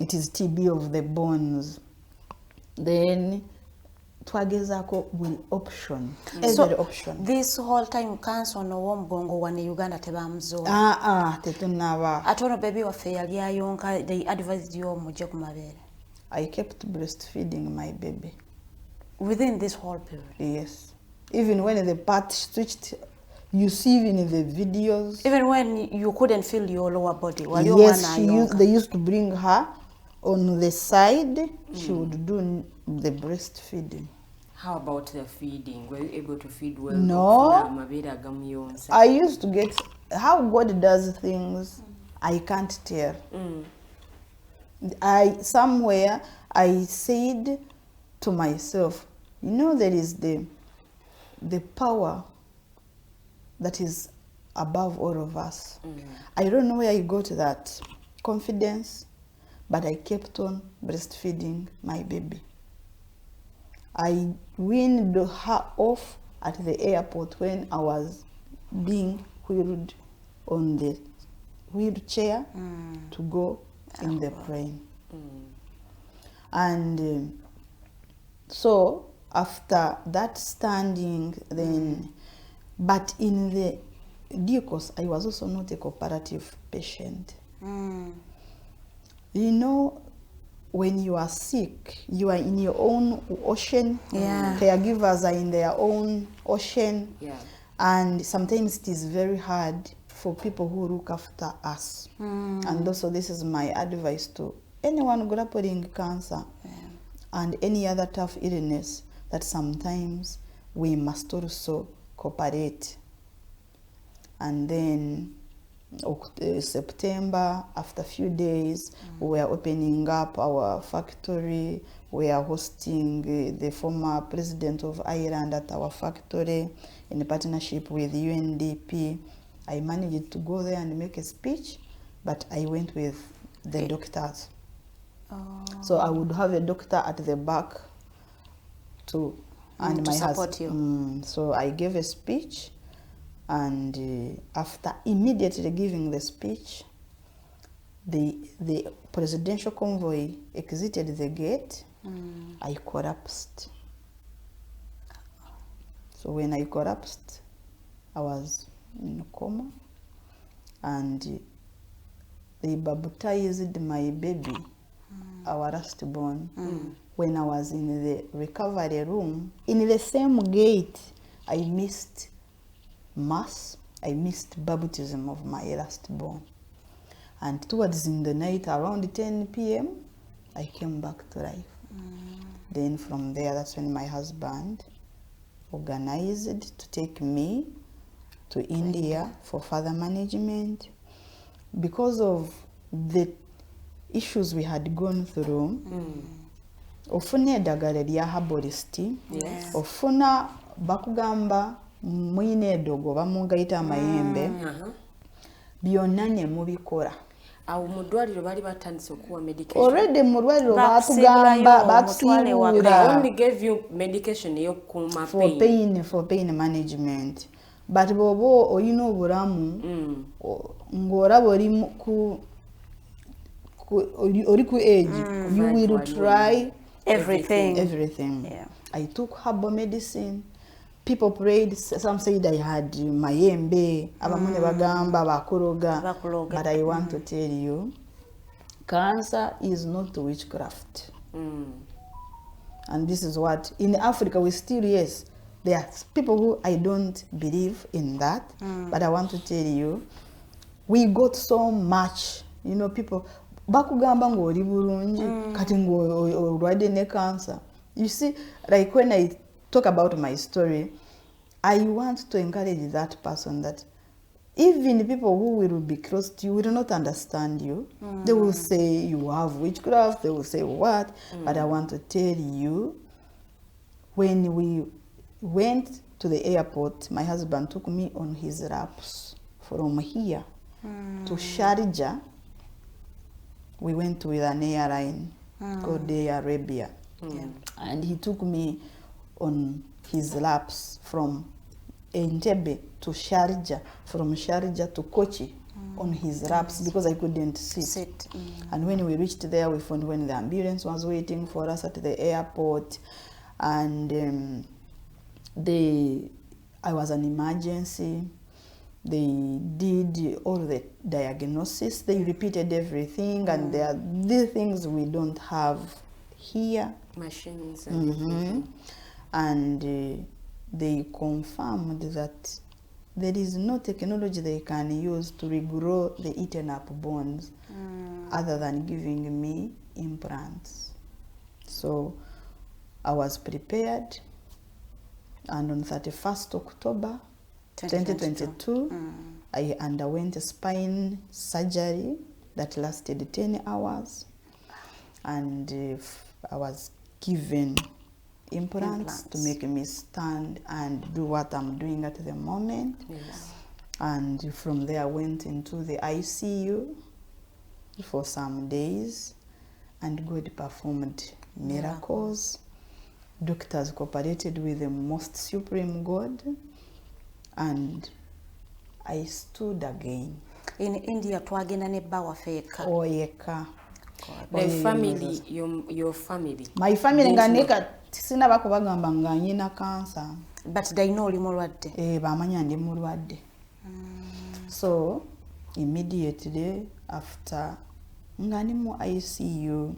it is TB of the bones. Then twagezako will option. Every option. This whole time cancer no wombongo wane Uganda tebamzo. Tetunaba. Atono baby waffe yali ayonka, they advised you muje ku mabere. I kept breastfeeding my baby. Within this whole period? Yes. Even when the part switched, you see even in the videos. Even when you couldn't feel your lower body? Yes, they used to bring her on the side. She would do the breastfeeding. How about the feeding? Were you able to feed well? No. I used to get... How God does things, I can't tell. Somewhere, I said to myself, you know, there is the power that is above all of us. I don't know where I got that confidence, but I kept on breastfeeding my baby. I weaned her off at the airport when I was being wheeled on the wheelchair to go in the plane. And so after that standing, then, but in the DCOS, I was also not a cooperative patient. You know, when you are sick, you are in your own ocean. Caregivers are in their own ocean. And sometimes it is very hard for people who look after us. And also this is my advice to anyone grappling cancer and any other tough illness, that sometimes we must also cooperate. And then September, after a few days, we are opening up our factory. We are hosting the former president of Ireland at our factory in partnership with UNDP. I managed to go there and make a speech, but I went with the doctors. So I would have a doctor at the back too, and to my support you. So I gave a speech, and after immediately giving the speech, the presidential convoy exited the gate. I collapsed. So when I collapsed, I was in a coma, and they baptized my baby, our last born, when I was in the recovery room. In the same gate, I missed Mass, I missed baptism of my last born. And towards in the night, around 10 p.m., I came back to life. Then from there, that's when my husband organized to take me to India for further management. Because of the issues we had gone through, ofuna eddagala lya herbalist, ofuna bakugamba mwine edogo bamugayita amayembe, byonna ne mubikola. Awo mu ddwaliro bali batandise okuwa medication. Already mu ddwaliro batugamba bakusiibula. Only gave you medication ey'okukuuma pain. For pain management. But bw'oba olina obulamu ng'olaba oli ku age, you will try everything. I took herbal medicine. People prayed, some said I had mayembe, abamu ne bagamba bakologa. But I want to tell you, cancer is not witchcraft. And this is what, in Africa, we still, yes, there are people who I don't believe in that, but I want to tell you, we got so much, you know, people, bakugamba ng'oli bulungi, kati ng'olwadde ne cancer. You see, like when I talk about my story, I want to encourage that person that even people who will be close to you will not understand you. They will say you have witchcraft, they will say what, but I want to tell you, when we went to the airport, my husband took me on his laps from here to Sharjah. We went with an airline called Air Arabia. And he took me on his laps from Entebbe to Sharjah, from Sharjah to Kochi on his laps because I couldn't sit. And when we reached there, we found when the ambulance was waiting for us at the airport, and I was an emergency. They did all the diagnosis. They repeated everything, and there are these things we don't have here. Machines and And they confirmed that there is no technology they can use to regrow the eaten up bones other than giving me implants. So I was prepared, and on 31st October 2022, I underwent a spine surgery that lasted 10 hours, and I was given implants to make me stand and do what I'm doing at the moment. And from there I went into the ICU for some days, and God performed miracles. Doctors cooperated with the most supreme God, and I stood again. In India, twagenda ne bawa feka. Oh, yeka. The family, your family. My family nganeka sina bakubagamba nga nyina cancer. But they know oli mulwadde. Bamanya ndi mulwadde. So immediately after ngani mu ICU,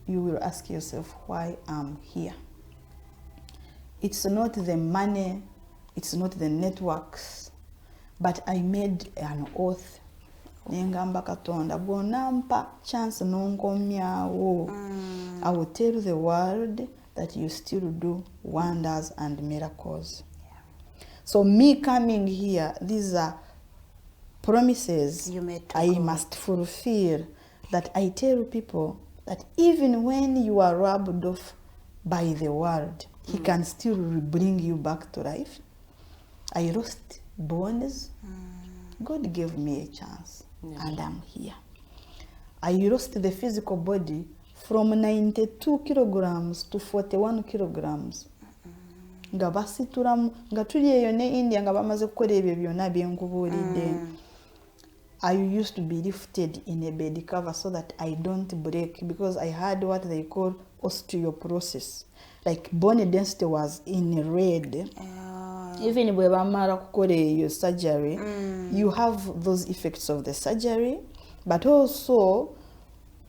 you will ask yourself why I'm here. It's not the money, it's not the networks, but I made an oath. Nengamba Katonda bw'onampa chance n'onkomyawo, I will tell the world that you still do wonders and miracles. So me coming here, these are promises I must fulfill, that I tell people that even when you are rubbed off by the world, He can still bring you back to life. I lost bones. God gave me a chance, and I'm here. I lost the physical body from 92 kilograms to 41 kilograms. Nga basitulamu, nga tuli eyo ne India nga bamaze kukola ebyo byonna bye nkubuulidde. I used to be lifted in a bed cover so that I don't break, because I had what they call osteoporosis. Like bone density was in red. Even bwe bamala kukola eyo surgery, you have those effects of the surgery, but also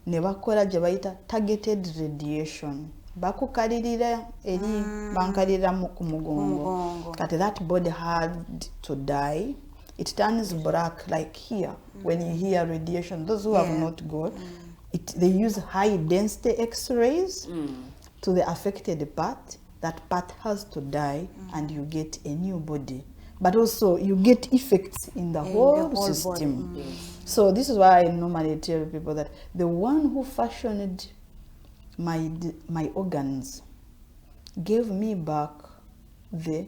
ne bakola gye bayita targeted radiation. Bakukalirira eri bankalirira ku mugongo. Kati that body had to die. It turns black, like here. When you hear radiation, those who have not got, they use high density X-rays to the affected part. That part has to die, and you get a new body. But also, you get effects in the whole system. So this is why I normally tell people that the one who fashioned my organs gave me back the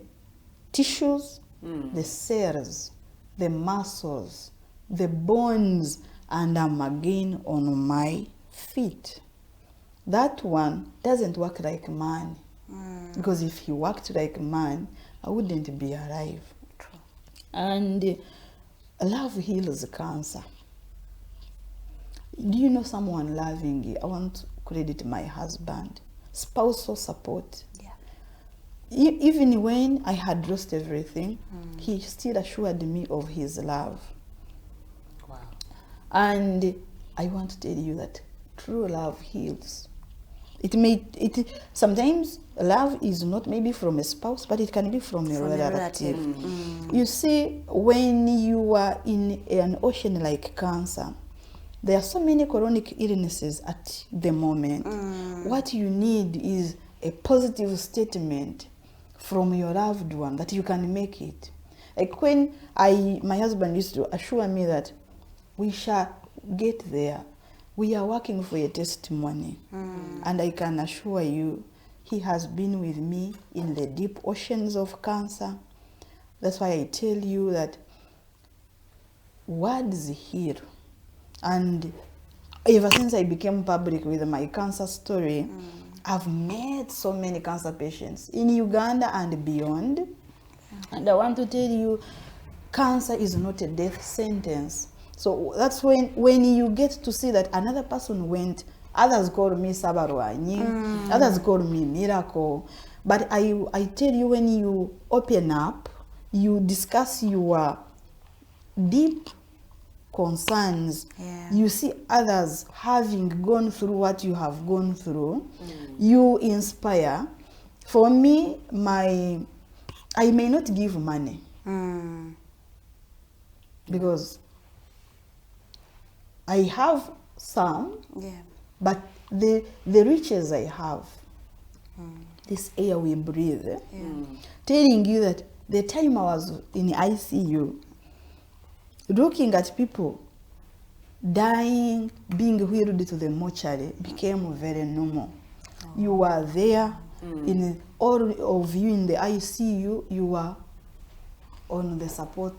tissues, the cells, the muscles, the bones, and I'm again on my feet. That one doesn't work like man. Because if he worked like man, I wouldn't be alive. True. And love heals cancer. Do you know someone loving you? I want to credit my husband. Spousal support. Even when I had lost everything, he still assured me of his love. Wow. And I want to tell you that true love heals. Sometimes love is not maybe from a spouse, but it can be from a relative. You see, when you are in an ocean like cancer, there are so many chronic illnesses at the moment. What you need is a positive statement from your loved one that you can make it. Like when my husband used to assure me that we shall get there. We are working for a testimony. And I can assure you, he has been with me in the deep oceans of cancer. That's why I tell you that words heal. And ever since I became public with my cancer story, I've met so many cancer patients in Uganda and beyond. And I want to tell you, cancer is not a death sentence. So that's when you get to see that another person went, others call me Sabarwanyi, others call me miracle. But I tell you, when you open up, you discuss your deep concerns, you see others having gone through what you have gone through, you inspire. For me, I may not give money because I have some, but the riches I have, this air we breathe, telling you that the time I was in ICU, looking at people dying, being wheeled to the mortuary became very normal. You were there, in all of you in the ICU, you were on the support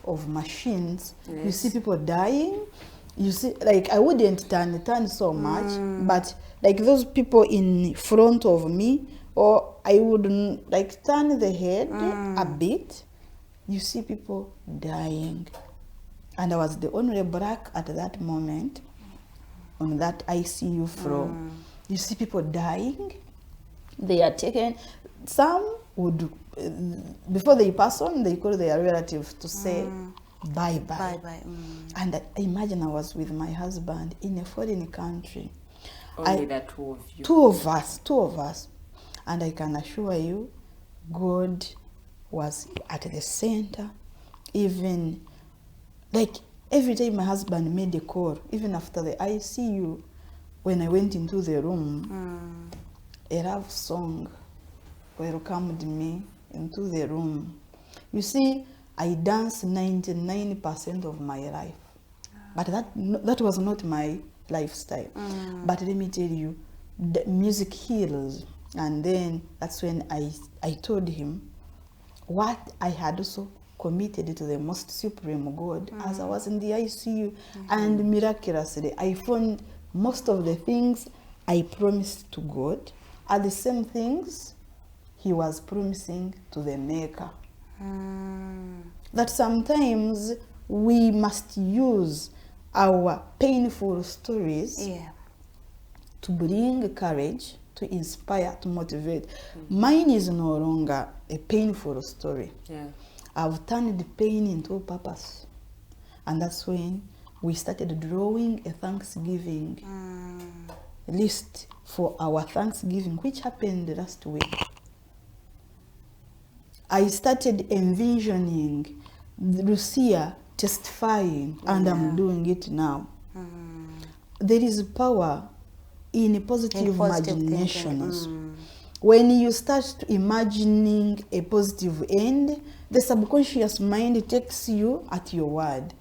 of machines. You see people dying. You see, like, I wouldn't turn so much, but like those people in front of me, or I wouldn't like turn the head a bit. You see people dying. And I was the only black at that moment on that ICU floor. You see people dying. They are taken. Some would, before they pass on, they call their relatives to say bye-bye. And I imagine I was with my husband in a foreign country. Only the two of you. Two of us. And I can assure you, God was at the center. Even, like, every time my husband made a call, even after the ICU, when I went into the room, a love song welcomed me into the room. You see, I danced 99% of my life. But that was not my lifestyle. But let me tell you, the music heals. And then that's when I told him what I had also committed to the most supreme God as I was in the ICU. And miraculously, I found most of the things I promised to God are the same things he was promising to the Maker. That sometimes we must use our painful stories to bring courage, to inspire, to motivate. Mine is no longer a painful story. I've turned the pain into purpose. And that's when we started drawing a Thanksgiving list for our Thanksgiving, which happened last week. I started envisioning Rusia testifying, and I'm doing it now. There is power in positive imaginations. When you start imagining a positive end, the subconscious mind takes you at your word.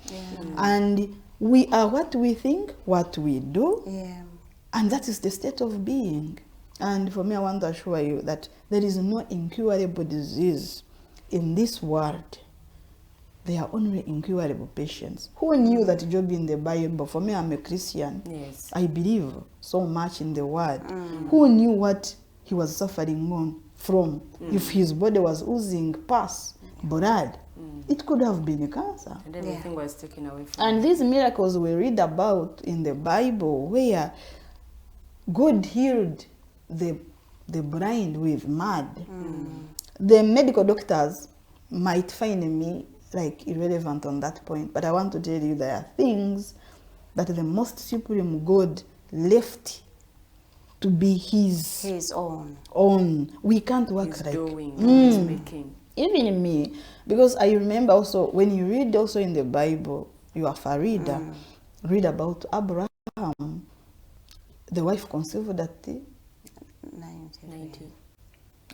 And we are what we think, what we do, and that is the state of being. And for me, I want to assure you that there is no incurable disease in this world. There are only incurable patients. Who knew that Job in the Bible? For me, I'm a Christian. I believe so much in the word. Who knew what he was suffering on from? If his body was oozing pus, blood, it could have been a cancer. And everything was taken away from And these miracles we read about in the Bible, where God healed the blind with mud. The medical doctors might find me like irrelevant on that point, but I want to tell you there are things that the most supreme God left to be his own. We can't work He's like doing, he's making. even me, because I remember also when you read also in the Bible, you are a reader, read about Abraham, the wife conceived at 90.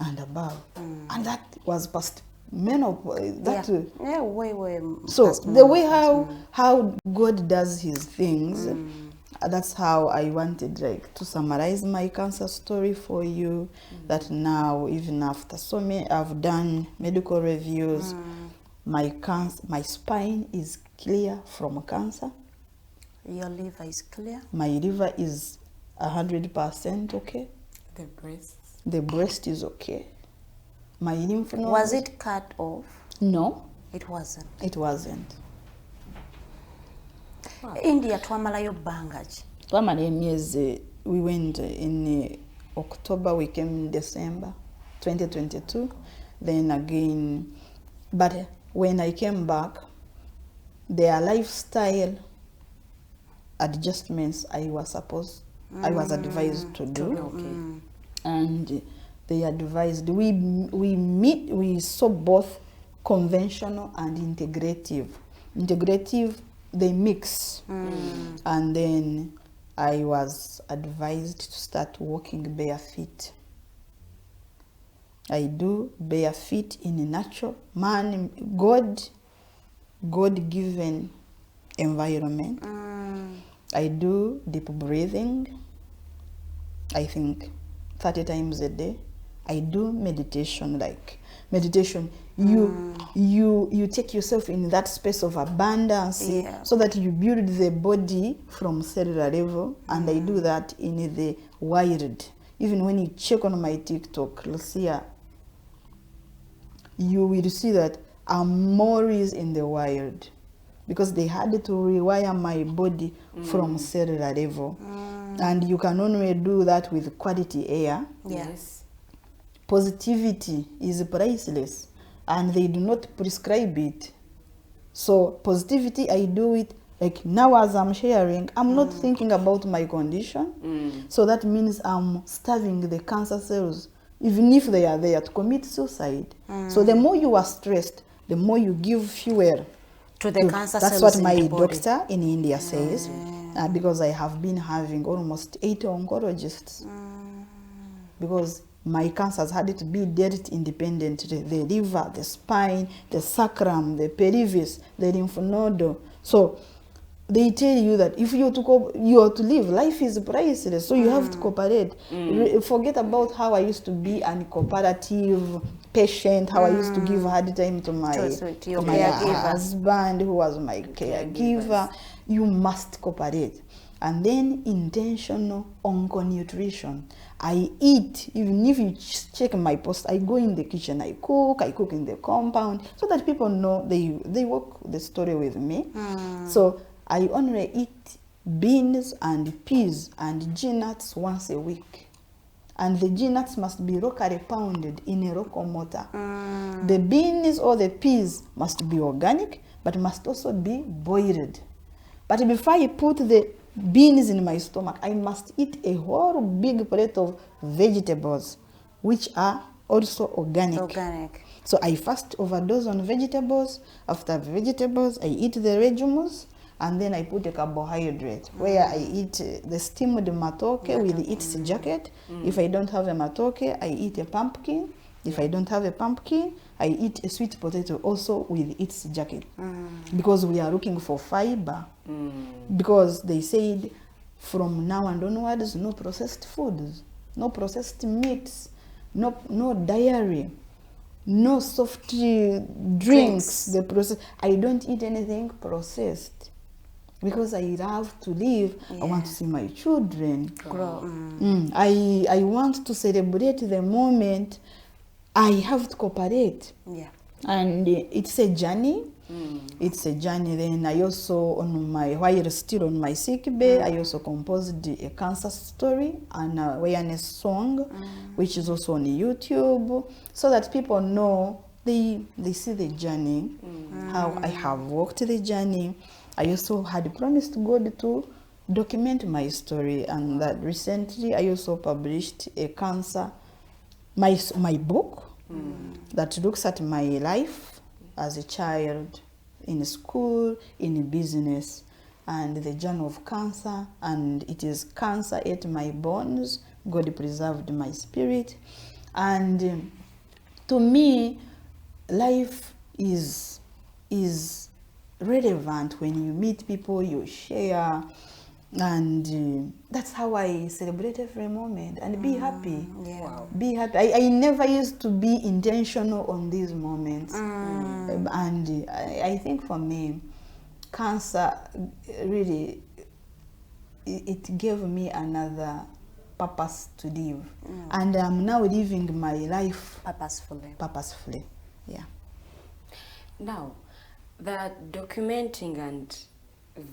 and above, and that was past menopause. That way. so the way how God does his things, that's how I wanted like to summarize my cancer story for you. That now, even after so many, I've done medical reviews, my spine is clear from cancer. Your liver is clear. My liver is 100% okay. The breast is okay. My lymph nodes. Was it cut off? No, It wasn't. it wasn't. India twamalayo bangaji. Twamala emyezi, we went in October, we came in December 2022. Then again, but when I came back, their lifestyle adjustments I was advised to do. And they advised, we saw both conventional and integrative. They mix. And then I was advised to start walking bare feet. I do bare feet in a natural man, God-given environment. I do deep breathing, I think 30 times a day. I do meditation, you take yourself in that space of abundance, so that you build the body from cellular level. And I do that in the wild. Even when you check on my TikTok, Lucia, you will see that I'm more in the wild, because they had to rewire my body from cellular level. And you can only do that with quality air. Yes. Positivity is priceless, and they do not prescribe it. So positivity, I do it like now as I'm sharing, I'm not thinking about my condition. So that means I'm starving the cancer cells, even if they are there, to commit suicide. So the more you are stressed, the more you give fuel To the cancer that's cells what my in the body. doctor in India says, because I have been having almost 80 oncologists, because my cancers had to be dealt independently. The liver, the spine, the sacrum, the pelvis, the lymph node. So they tell you that if you are to live, life is priceless, so you have to cooperate. Forget about how I used to be an cooperative patient, how I used to give hard time to my husband, who was my caregiver. You must cooperate. And then intentional onco-nutrition. I eat, even if you check my post, I go in the kitchen, I cook in the compound, so that people know, they walk the story with me. So I only eat beans and peas and G-nuts once a week. And the G-nuts must be locally pounded in a local mortar. The beans or the peas must be organic, but must also be boiled. But before I put the beans in my stomach, I must eat a whole big plate of vegetables, which are also organic. So I first overdose on vegetables. After vegetables, I eat the legumes, and then I put a carbohydrate, where I eat the steamed matoke with its jacket. If I don't have a matoke, I eat a pumpkin. If I don't have a pumpkin, I eat a sweet potato also with its jacket. Because we are looking for fiber. Because they said from now and onwards, no processed foods, no processed meats, no dairy, no soft drinks. I don't eat anything processed, because I love to live. I want to see my children grow. I want to celebrate the moment. I have to cooperate. And it's a journey. It's a journey. Then I also, while still on my sick bay, I also composed a cancer story, an awareness song, which is also on YouTube, so that people know, they see the journey, how I have walked the journey. I also had promised God to document my story, and that recently I also published a cancer, my book that looks at my life as a child, in school, in business, and the journey of cancer, and it is Cancer Ate My Bones, God Preserved My Spirit. And to me, life is relevant when you meet people, you share, and that's how I celebrate every moment and be happy. Yeah. Wow. Be happy. I never used to be intentional on these moments, and I think for me, cancer really it gave me another purpose to live, and I'm now living my life purposefully. Yeah. Now, the documenting and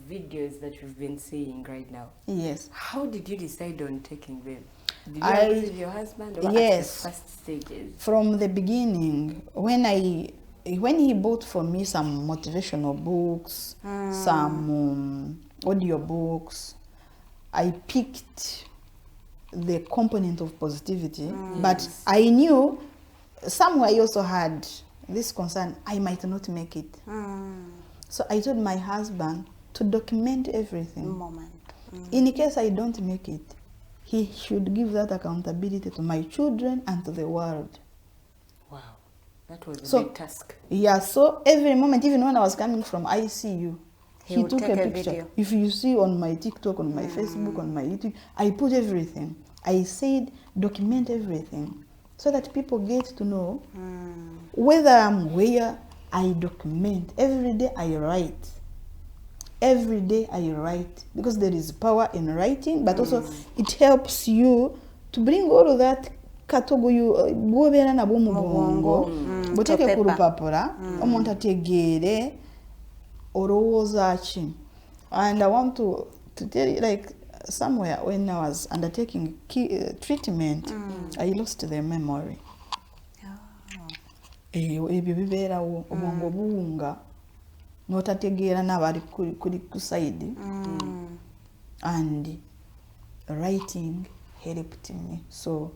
videos that you've been seeing right now, Yes. how did you decide on taking them? Did you I- agree with your husband, or Yes. at the first stages? From the beginning, when he bought for me some motivational books, some audio books, I picked the component of positivity, but I knew somewhere I also had this concern, I might not make it. So I told my husband to document everything. Moment. In case I don't make it, he should give that accountability to my children and to the world. Wow, that was a So- big task. Yeah, so every moment, even when I was coming from ICU, He he would took take a a picture. video. If you see on my TikTok, on my Facebook, on my YouTube, I put everything. I said document everything so that people get to know whether I'm where. I document every day. I write. Every day I write, because there is power in writing, but also it helps you to bring all of that katogo bw'obeera nabwo mu bwongo buteeke ku lupapula omuntu ategeere olowooza ki. And I want to tell you, like, somewhere when I was undertaking treatment, I lost the memory. Ebyo bibeerawo, obwongo buwunga n'otategeera n'abali kuli ku side, and writing helped me. So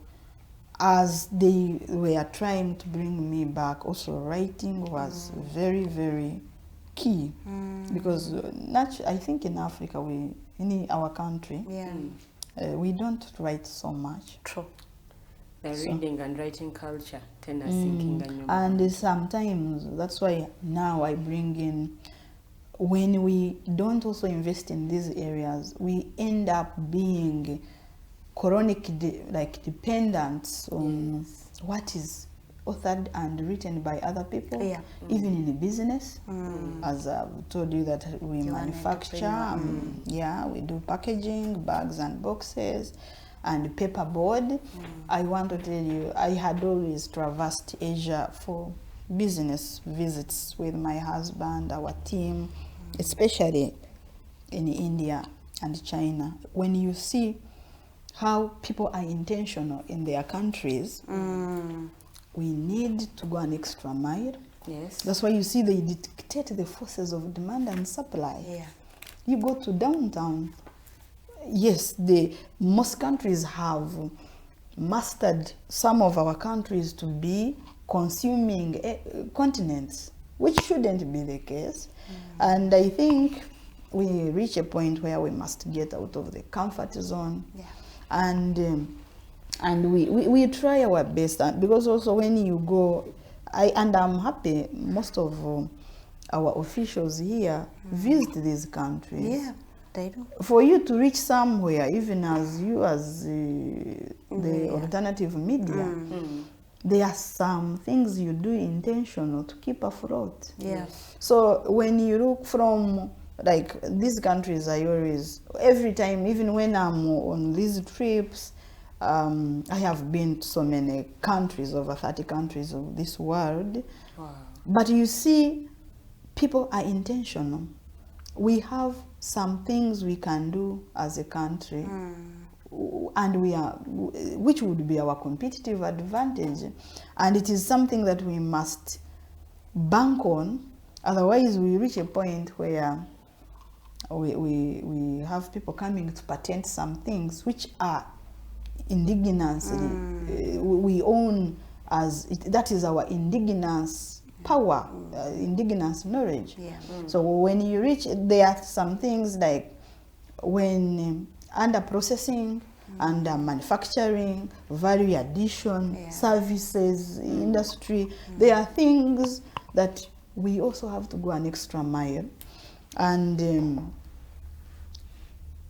as they were trying to bring me back, also writing was very, very key, because I think in Africa, in our country, we don't write so much. True. The reading and writing culture tena sinking And sometimes that's why now I bring in, when we don't also invest in these areas, we end up being chronic dependents on what is authored and written by other people. Even in the business, as I've told you that we manufacture, we do packaging, bags and boxes, and paperboard. I want to tell you, I had always traversed Asia for business visits with my husband, our team, especially in India and China. When you see how people are intentional in their countries, we need to go an extra mile. Yes. That's why you see they dictate the forces of demand and supply. Yeah. You go to downtown. Yes, most countries have mastered some of our countries to be consuming continents, which shouldn't be the case. And I think we reach a point where we must get out of the comfort zone. And we try our best, because also when you go, I'm happy most of our officials here visit these countries. Yeah, they do. For you to reach somewhere, even as the alternative media, there are some things you do intentional to keep afloat. So when you look from, like, these countries, I always, every time, even when I'm on these trips, I have been to so many countries, over 30 countries of this world. But you see, people are intentional. We have some things we can do as a country, and which would be our competitive advantage, and it is something that we must bank on. Otherwise, we reach a point where we have people coming to patent some things which are indigenous. We own that is our indigenous power, indigenous knowledge. So when you reach, there are some things like when under processing, under manufacturing, value addition, services, industry, there are things that we also have to go an extra mile. And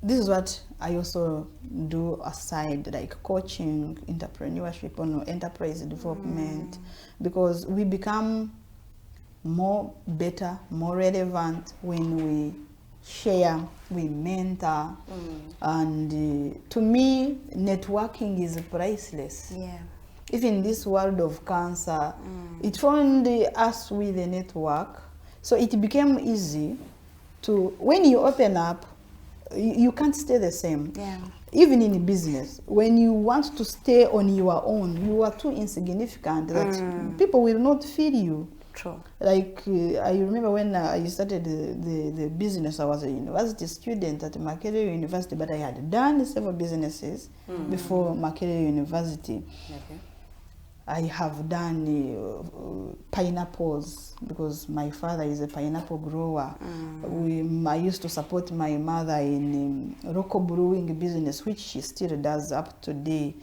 this is what I also do aside, like coaching, entrepreneurship, or enterprise development, because we become better, more relevant when we share, we mentor, and to me, networking is priceless. Even in this world of cancer, it found us with a network, so it became easy to, when you open up, you can't stay the same. Even in business, when you want to stay on your own, you are too insignificant that people will not feel you. True. Like I remember when I started the business, I was a university student at Makerere University, but I had done several businesses before Makerere University. I have done pineapples because my father is a pineapple grower. I used to support my mother in local brewing business, which she still does up to today.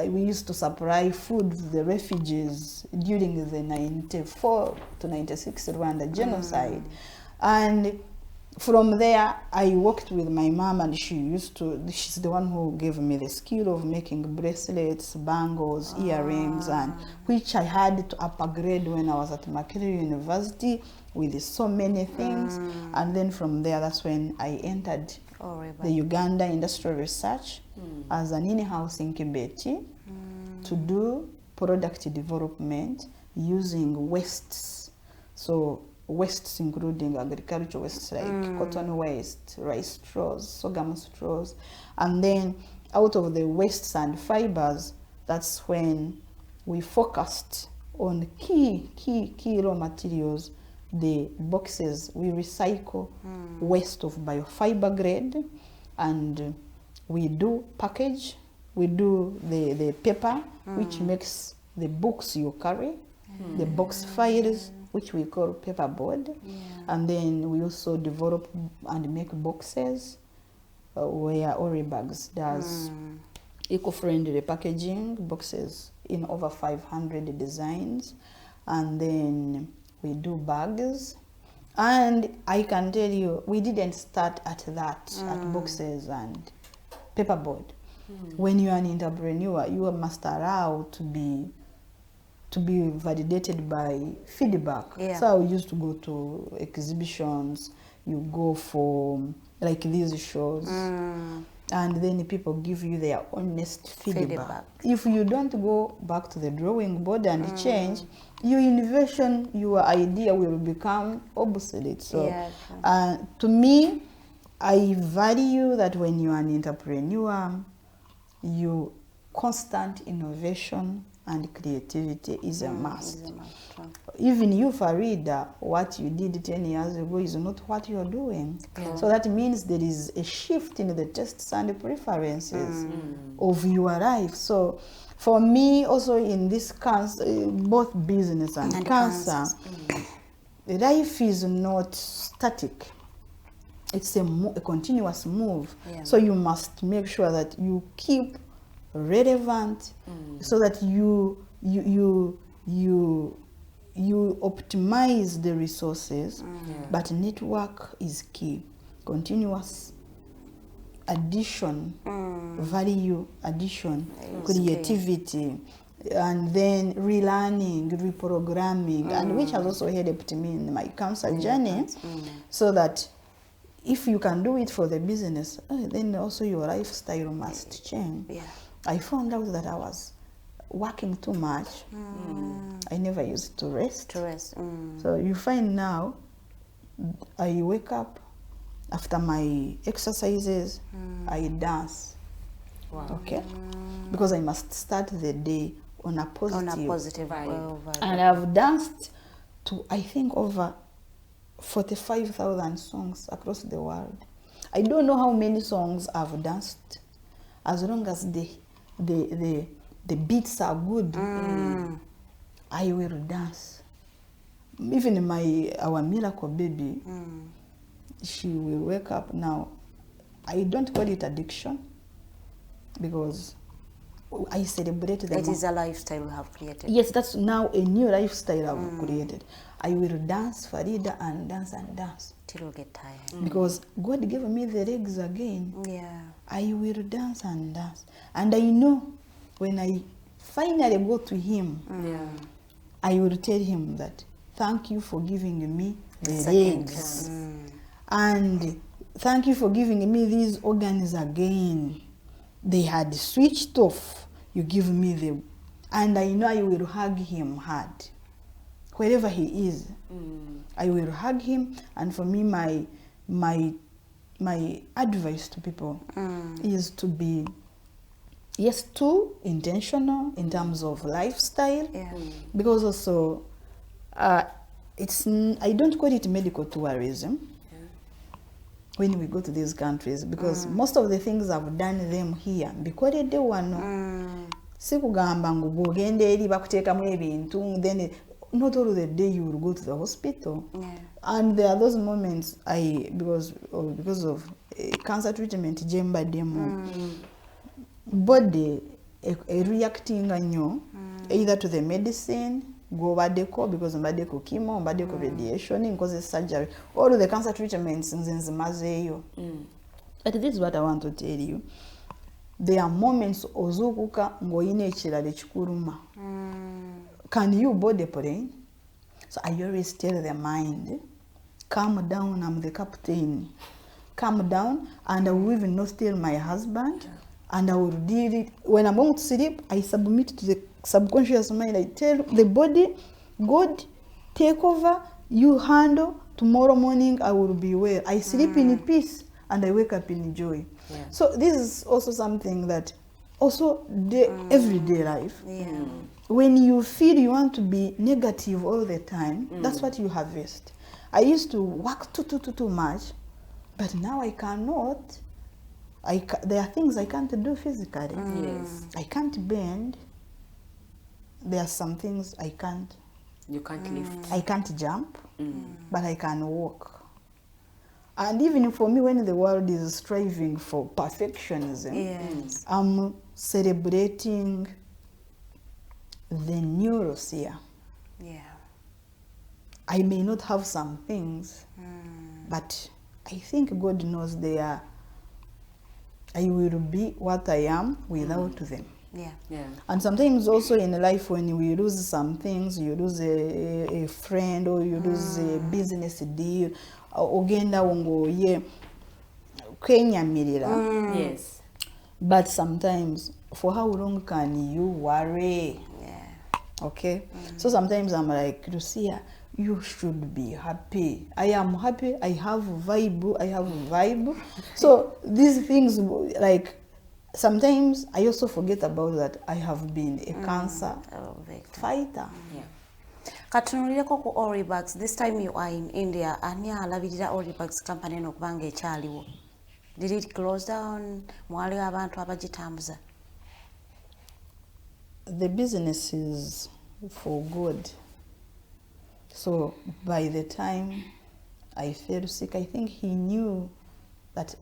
We used to supply food to the refugees during the 94 to 96 Rwanda genocide. And from there, I worked with my mom, and she's the one who gave me the skill of making bracelets, bangles, earrings, and which I had to upgrade when I was at Makerere University with so many things. And then from there, that's when I entered the Uganda Industrial Research as an in-house incubator to do product development using wastes. So wastes including agricultural wastes like cotton waste, rice straws, sorghum straws, and then out of the wastes and fibers, that's when we focused on key raw materials, the boxes. We recycle waste of biofiber grade, and we do package, we do the paper, which makes the books you carry, the box files, which we call paperboard, and then we also develop and make boxes where Oribags does eco-friendly packaging boxes in over 500 designs, and then we do bags. And I can tell you, we didn't start at that, at boxes and paperboard. When you are an entrepreneur, you must allow to be validated by feedback. So I used to go to exhibitions, you go for like these shows, and then people give you their honest feedback. If you don't go back to the drawing board and change, your innovation, your idea will become obsolete. So to me, I value that when you are an entrepreneur, you constant innovation and creativity is a must. Even you, Farida, what you did 10 years ago is not what you are doing. So that means there is a shift in the tastes and preferences of your life. So for me, also in this cancer, both business and cancer, life is not static. It's a continuous move. So you must make sure that you keep relevant, so that you optimize the resources. But network is key. Continuous addition, value addition, creativity, and then relearning, reprogramming, and which has also helped me in my cancer journey, so that if you can do it for the business, then also your lifestyle must change. I found out that I was working too much. I never used to rest. So you find now, I wake up, after my exercises, I dance. Okay? Because I must start the day on a positive vibe. And I've danced to, I think, over 45,000 songs across the world. I don't know how many songs I've danced. As long as the beats are good, I will dance. Even our miracle baby, she will wake up now. I don't call it addiction because I celebrate them. It is a lifestyle we have created. Yes, that's now a new lifestyle I've created. I will dance Farida and dance till we get tired. because God gave me the legs again. Yeah. I will dance, and I know when I finally go to Him, I will tell Him that thank you for giving me the legs, and thank you for giving me these organs again. They had switched off. You give me them, and I know I will hug Him hard. Wherever He is, I will hug Him. And for me, my advice to people is to be, yes, too intentional in terms of lifestyle, because also it's, I don't call it medical tourism when we go to these countries, because most of the things I've done them here bikoledde wano. Sikugamba ngu bwogenda eri bakuteekamu ebintu, then not all the day you will go to the hospital. And there are those moments because of cancer treatment jemba demo body reacting nnyo either to the medicine go badeko, because mbadeko chemo, mbadeko radiation, nkoze surgery, all the cancer treatments nzimazeyo. But this is what I want to tell you. There are moments ozukuka ngoyine ekirala ekikuluma. Can you body pain? So I always tell the mind, calm down, I'm the captain. Calm down, and I will even not tell my husband, and I will deal it. When I'm going to sleep, I submit to the subconscious mind. I tell the body, God, take over, you handle, tomorrow morning I will be well. I sleep in peace, and I wake up in joy. So this is also something that also everyday life. When you feel you want to be negative all the time, that's what you harvest. I used to work too much, but now I cannot. There are things I can't do physically. I can't bend. There are some things I can't. You can't lift. I can't jump, but I can walk. And even for me, when the world is striving for perfectionism, I'm celebrating the new Rusia. I may not have some things, but I think God knows I will be what I am without them. And sometimes also in life, when we lose some things, you lose a friend, or you lose a business deal, ogenda wongoye kwenyamirira. Yes. But sometimes, for how long can you worry? Okay? So sometimes I'm like, Lucia, you should be happy. I am happy. I have vibe. So these things, like, sometimes I also forget about that I have been a cancer fighter. Katunulireko ku Oribags, this time you are in India, ani alabirira Oribags company eno kubanga ekyaliwo? Did it close down? Mwaliwo abantu abagitambuza? The business is for good. So by the time I fell sick, I think he knew that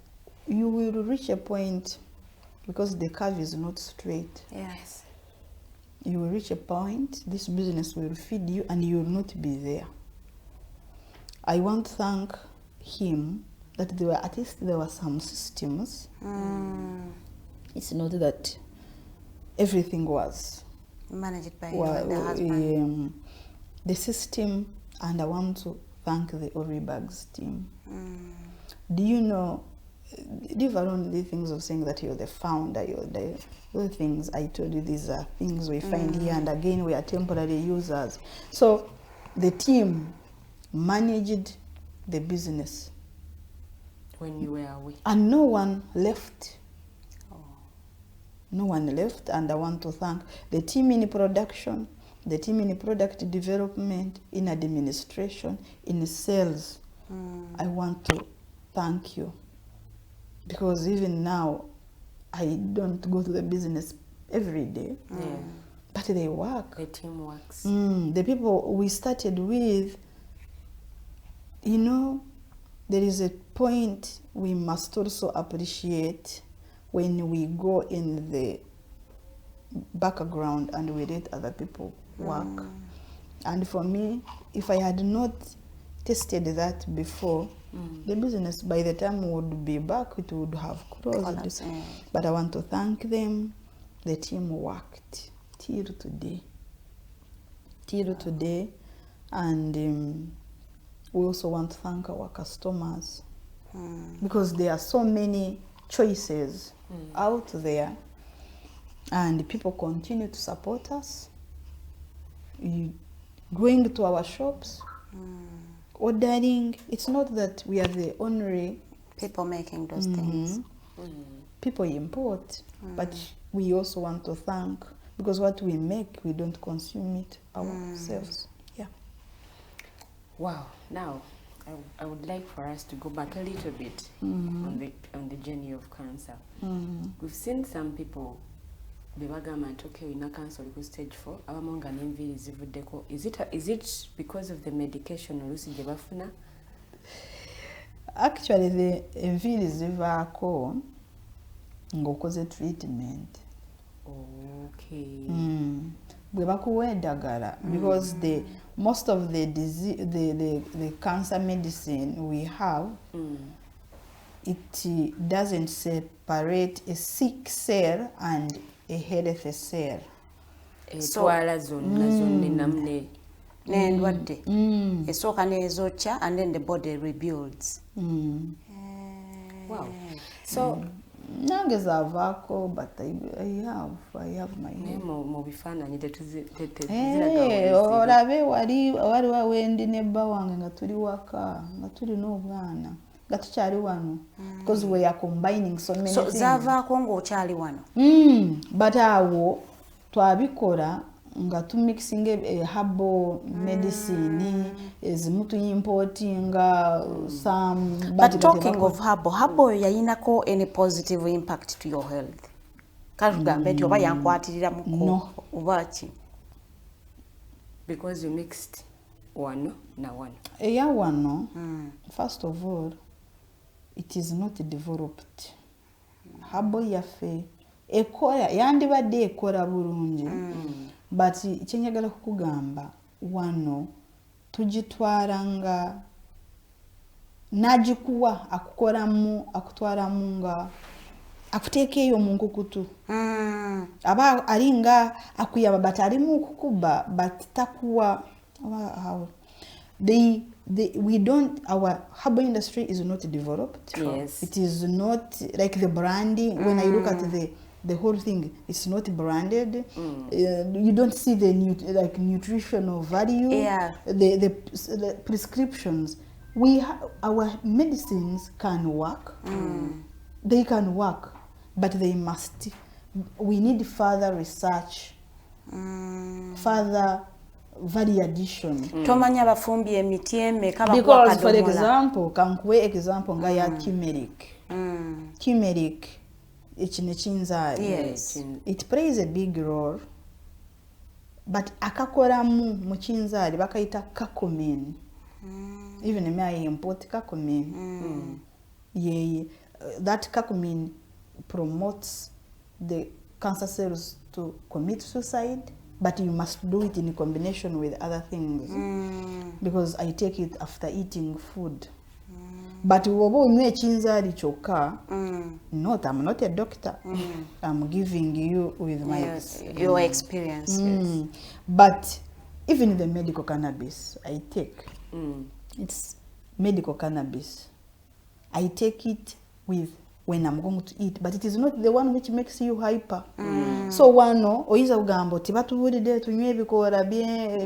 you will reach a point, because the curve is not straight. You will reach a point, this business will feed you, and you will not be there. I want to thank him that at least there were some systems. It's not that everything was managed by you and the husband. The system, and I want to thank the Oribags team. Do you know, leave alone the things of saying that you're the founder, you're the things I told you, these are things we find here, and again we are temporary users. So the team managed the business when you were away, and no one left. No one left, and I want to thank the team in production, the team in product development, in administration, in sales. I want to thank you. because even now I don't go to the business every day, but they work. The team works. The people we started with, you know, there is a point we must also appreciate when we go in the background and we let other people work. And for me, if I had not tested that before, the business by the time we would be back, it would have closed. But I want to thank them. The team worked till today. And we also want to thank our customers because there are so many choices out there, and people continue to support us. Going to our shops, ordering. It's not that we are the only people making those things. People import, but we also want to thank, because what we make, we don't consume it ourselves. Yeah. Wow. Now, I would like for us to go back a little bit on the journey of cancer. We've seen some people bebagamba nti okay ina cancer ku stage 4 abamu nga n'enviiri zivuddeko. Is it because of the medication oluusi gye bafuna? Actually, the enviiri zivaako ng'okoze treatment. Okay. Bwe bakuwa eddagala, because most of the disease, the cancer medicine we have, it doesn't separate a sick cell and a healthy cell. Etwala zonna namne n'endwadde esooka n'ezokya, and then the body rebuilds. Wow. So nange zaavaako, but I have my mu bifaananyi olabe waliwo wendi ne bba wange nga tuli waka nga tulina obwana nga tukyali wano, because we are combining so many things. Zaavaako ng'okyali wano. But awo twabikola nga tumixing herbal medicine, ezimu tuyimportinga some. But talking of herbal yayinako any positive impact to your health? Katugambe nti oba yankwatiriramuko oba ki? Because you mixed wano na wano. Eya wano, first of all, it is not developed. Herbal yaffe ekola yandibadde ekola bulungi, but kyenjagala kukugamba wano tugitwala nga nagikuwa akutwalamu nga akuteeka eyo mu nkukutu. Aba alinga akuyaba, but alimu okukuba but takuwa. We don't, our herbal industry is not developed. Yes. It is not like the branding. When I look at the whole thing, it's not branded. You don't see the nutritional value. Yeah. The prescriptions. Our medicines can work. They can work, but we need further research, further value addition. Tomanya abafumbi emiti emeka bakuwa Because for kadomola. example, kankuwe example nga ya turmeric. Turmeric, echinechinzari. Yes. It plays a big role, but akakoramu mu chinzari bakayita curcumin. Even me I import curcumin. That curcumin promotes the cancer cells to commit suicide, but you must do it in combination with other things, because I take it after eating food. But woba onywa echinzari kyokka, I'm not a doctor. I'm giving you with your experience. Yes. But even the medical cannabis I take, it's medical cannabis. I take it with when I'm going to eat, but it is not the one which makes you hyper. So wano oyiza kugamba oti batubulidde tunywe ebikoola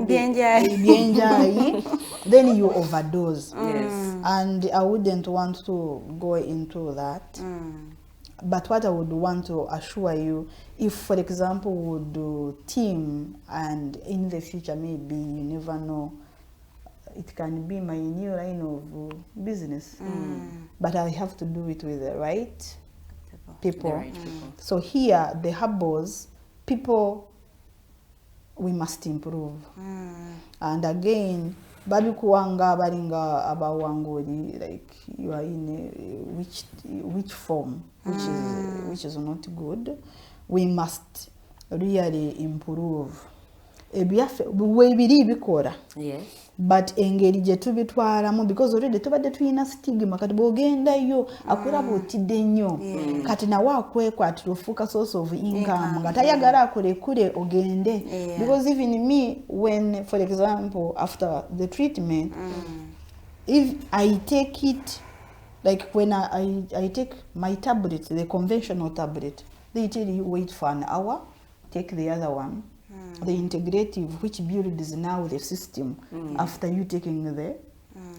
byenjayi, then you overdose. Yes. And I wouldn't want to go into that. But what I would want to assure you, if for example we would do team, and in the future maybe, you never know, it can be my new line of business. But I have to do it with the right people. The right people. So here, the herbals, people, we must improve. And again, babikuwanga balinga abawangoli, like you are in a which form, which is not good. We must really improve. We bikora. Yes. But engeri gye tubitwalamu, because already tubadde tulina stigma kati bw'ogendayo akulaba otidde nnyo kati nawe akwekwatira ofuuka source of income nga tayagala akulekule ogende. Because even me, when for example after the treatment, if I take it, like when I take my tablet, the conventional tablet, they tell you wait for an hour, take the other one. The integrative, which builds now the system after you taking the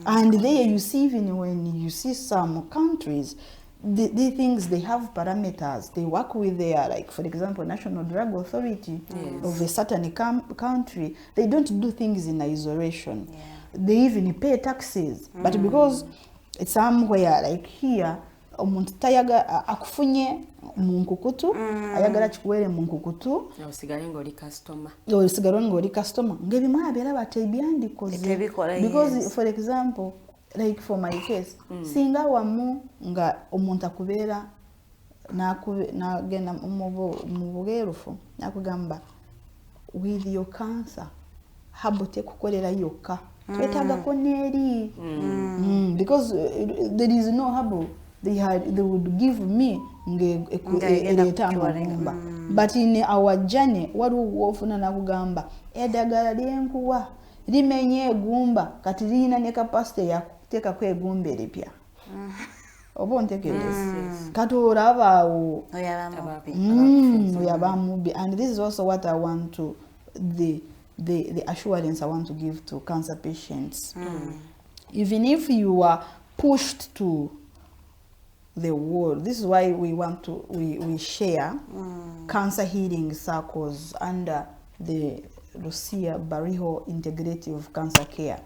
and there you see, even when you see some countries, the things, they have parameters, they work with their, like for example, National Drug Authority of a certain country. They don't do things in isolation. They even pay taxes, but because it's somewhere like here, omuntu tayaga akufunye munkukutu ayagala kikuwere munkukutu osigale ng'oli customer ng'ebimu abeera batebyandikoze because for example, like for my case, singa wamu nga omuntu akubeera n'agenda mu bugeerufu n'akugamba with your cancer habo tekukolera yokka twetaagako n'eri because there is no habo. They would give me but in our journey waliwo ofuna nakugamba eddagala lyenkuwa limenye egumba kati lirina ne capacity ya kuteekako egumba eripya oba ontekereza kati olabaawo oyabamubi. And this is also what I want to the assurance I want to give to cancer patients. Even if you are pushed to the world. This is why we want to we share cancer healing circles under the Rusia Bariho Integrative Cancer Care,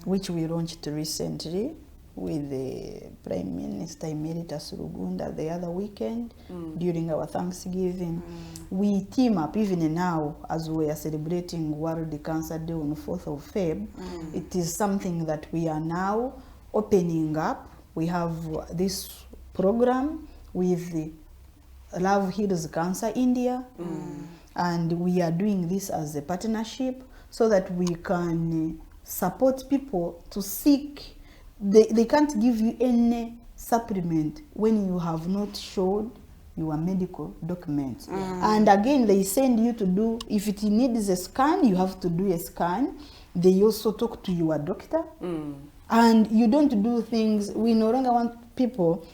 which we launched recently with the Prime Minister Emeritus Rugunda the other weekend during our Thanksgiving. We team up even now as we are celebrating World Cancer Day on the 4th of Feb. It is something that we are now opening up. We have this program with the Love Heals Cancer India, and we are doing this as a partnership so that we can support people to seek. They can't give you any supplement when you have not showed your medical documents. And again, they send you to do, if it needs a scan, you have to do a scan. They also talk to your doctor. And you don't do things, we no longer want people,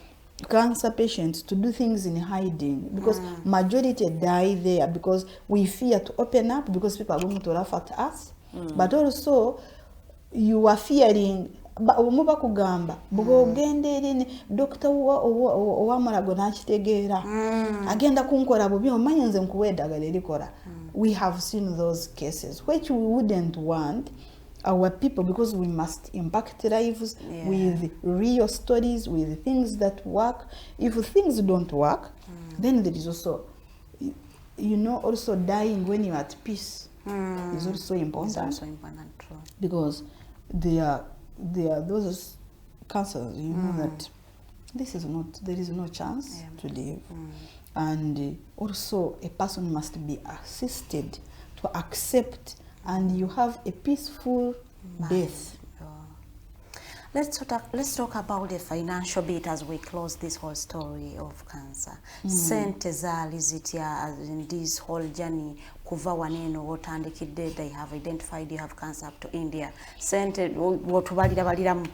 cancer patients, to do things in hiding, because majority die there because we fear to open up because people are going to laugh at us. But also you are fearing omuba kugamba bwogende eri doctor owamalago nakitegeera agenda kunkola bubi omanyi nze nkuwa eddagala erikola. We have seen those cases which we wouldn't want our people, because we must impact lives with real stories, with things that work. If things don't work, then there is also, you know, also dying when you are at peace is also important. It's also important, true. Because there are those cancers, you know, that this is not, there is no chance to live. And also a person must be assisted to accept, and you have a peaceful death. Let's talk about the financial bit as we close this whole story of cancer. Sente zaali zitya as in this whole journey kuva waneno wotandikidde, they have identified you have cancer up to India. Sente wotubalira baliramu.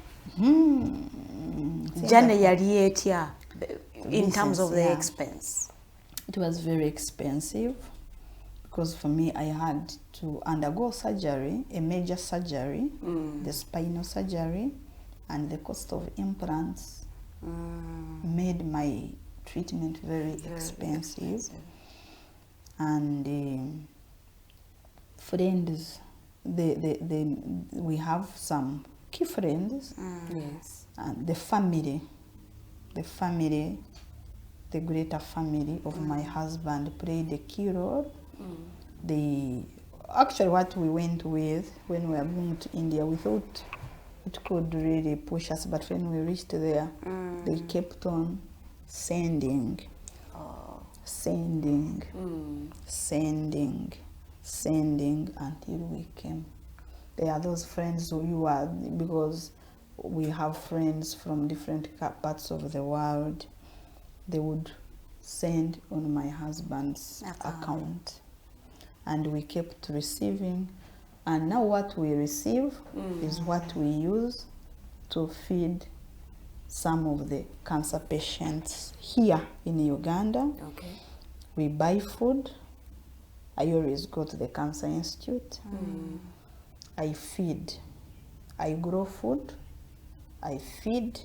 Journey yali etya in terms of the expense? It was very expensive. Because for me, I had to undergo surgery, a major surgery, the spinal surgery, and the cost of implants made my treatment very expensive. And friends we have some key friends. Yes. And the greater family of my husband played a key role. Actually, what we went with when we were going to India, we thought it could really push us, but when we reached there, they kept on sending until we came. They are those friends who you are, because we have friends from different parts of the world. They would send on my husband's account, and we kept receiving. And now what we receive is what we use to feed some of the cancer patients here in Uganda. Okay. We buy food. I always go to the Cancer Institute. I feed. I grow food. I feed.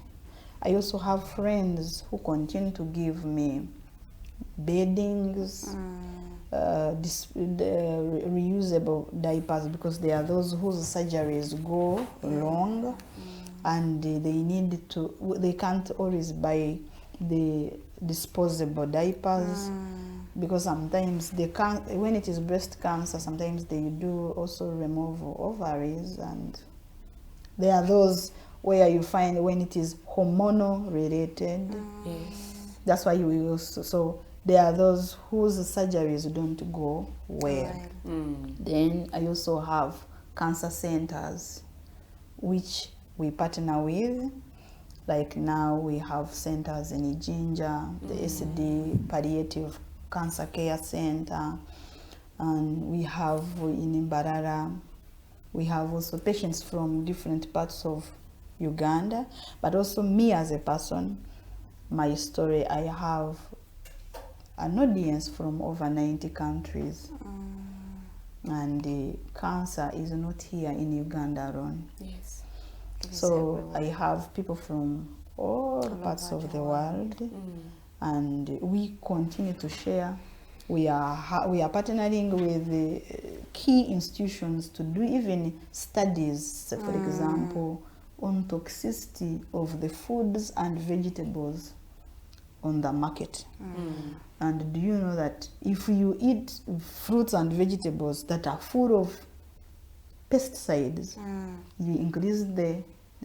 I also have friends who continue to give me beddings, reusable diapers, because there are those whose surgeries go long, and they can't always buy the disposable diapers, because sometimes they can't, when it is breast cancer, sometimes they do also remove ovaries, and there are those where you find when it is hormonal related. Yes. That's why you also, so there are those whose surgeries don't go well. Then I also have cancer centers which we partner with. Like now we have centers in Ijinja, the SD Palliative Cancer Care Center, and we have in Mbarara. We have also patients from different parts of Uganda, but also me as a person, my story, I have an audience from over 90 countries. And cancer is not here in Uganda alone. Yes. So I have people from all parts of the world, and we continue to share. We are partnering with the key institutions to do even studies, for example, on toxicity of the foods and vegetables on the market. And do you know that if you eat fruits and vegetables that are full of pesticides, you increase the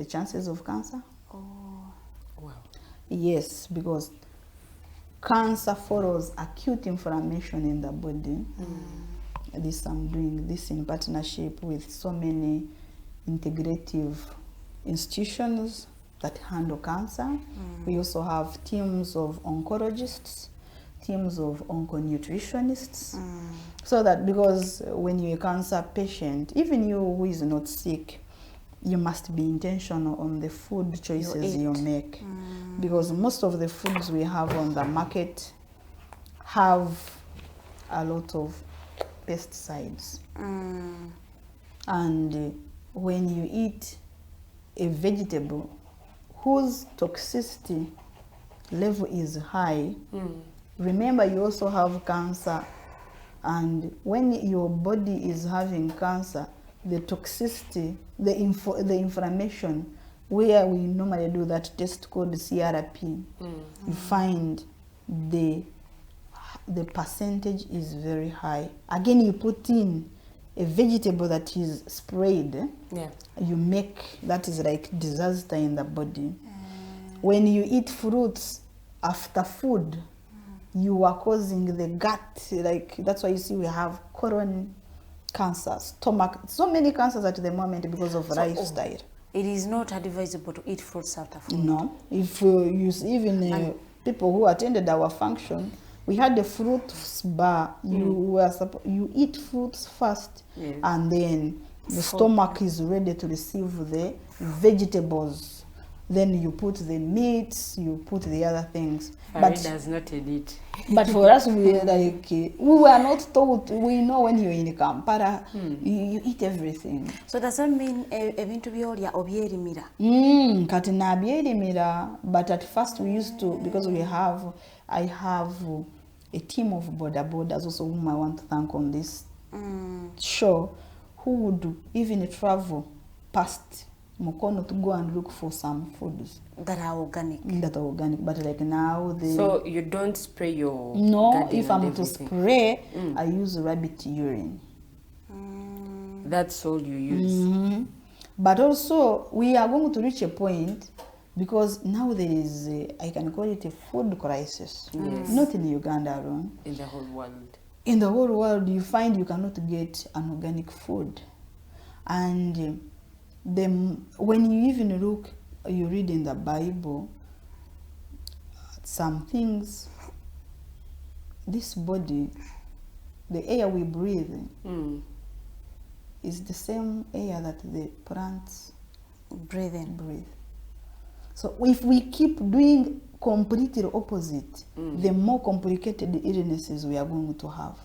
chances of cancer? Wow. Yes, because cancer follows acute inflammation in the body. I'm doing this in partnership with so many integrative institutions that handle cancer. We also have teams of oncologists, teams of onconutritionists, so that, because when you're a cancer patient, even you who is not sick, you must be intentional on the food choices you make, because most of the foods we have on the market have a lot of pesticides. And when you eat a vegetable whose toxicity level is high, remember you also have cancer, and when your body is having cancer, the toxicity, the inflammation, where we normally do that test called CRP, you find the percentage is very high. Again, you put in a vegetable that is sprayed, you make, that is like disaster in the body. When you eat fruits after food, you are causing the gut, like that's why you see we have colon cancer, stomach, so many cancers at the moment because of lifestyle. It is not advisable to eat fruits after food. No, if you even people who attended our function, we had the fruits bar. You eat fruits first, and then the stomach is ready to receive the vegetables. Then you put the meats, you put the other things. But does not eat. But for us, we were not taught. We know when you're in Kampala, you eat everything. So does that mean ebintu byolya obyerimira? Kati na byerimira. But at first we used to, because I have a team of border boarders also whom I want to thank on this show, who would even travel past Mukono to go and look for some foods that are organic. But like now they... So you don't spray your No, garden if and I'm to everything? spray, I use rabbit urine. That's all you use? But also, we are going to reach a point, because now there is, I can call it a food crisis. Yes. Not in Uganda alone. In the whole world. In the whole world, you find you cannot get an organic food. And when you even look, you read in the Bible, some things, this body, the air we breathe, is the same air that the plants breathe. So if we keep doing completely opposite, the more complicated illnesses we are going to have.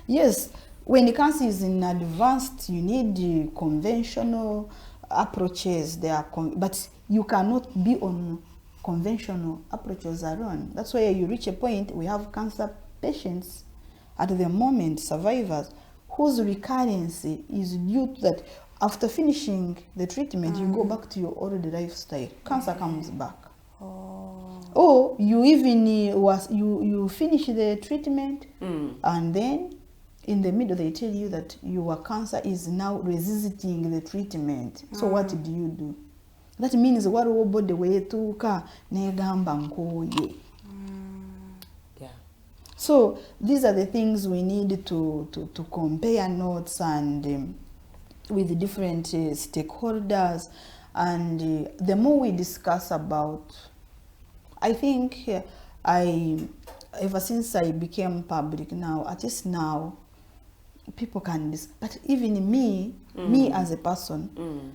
Yes, when the cancer is in advanced, you need conventional approaches. But you cannot be on conventional approaches alone. That's why you reach a point, we have cancer patients at the moment, survivors, whose recurrence is due to that. After finishing the treatment, you go back to your old lifestyle. Cancer comes back. Or you even you finish the treatment, and then in the middle they tell you that your cancer is now resisting the treatment. So what do? That means what body wetuka negamba nkoye. So these are the things we need to compare notes and with the different stakeholders, and the more we discuss about, I think ever since I became public now, at least now, people can but even me as a person,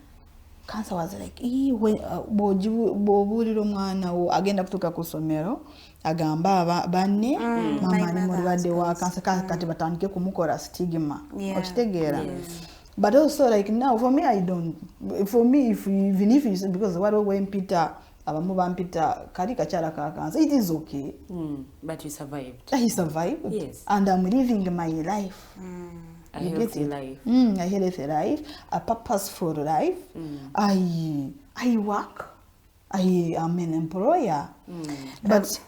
cancer was like, bobulira omwana wo agenda kutuuka ku ssomero agamba banne mama ali mulwadde wa cancer kati batandike kumukola stigma okitegeera. But also like now for me even if you, because when Peter abamu bampita kali kakyala ka cancer, it is okay, but you survived. I survived. Yes. And I'm living my life. A healthy life. A healthy life, a purposeful life. I work. I am an employer. But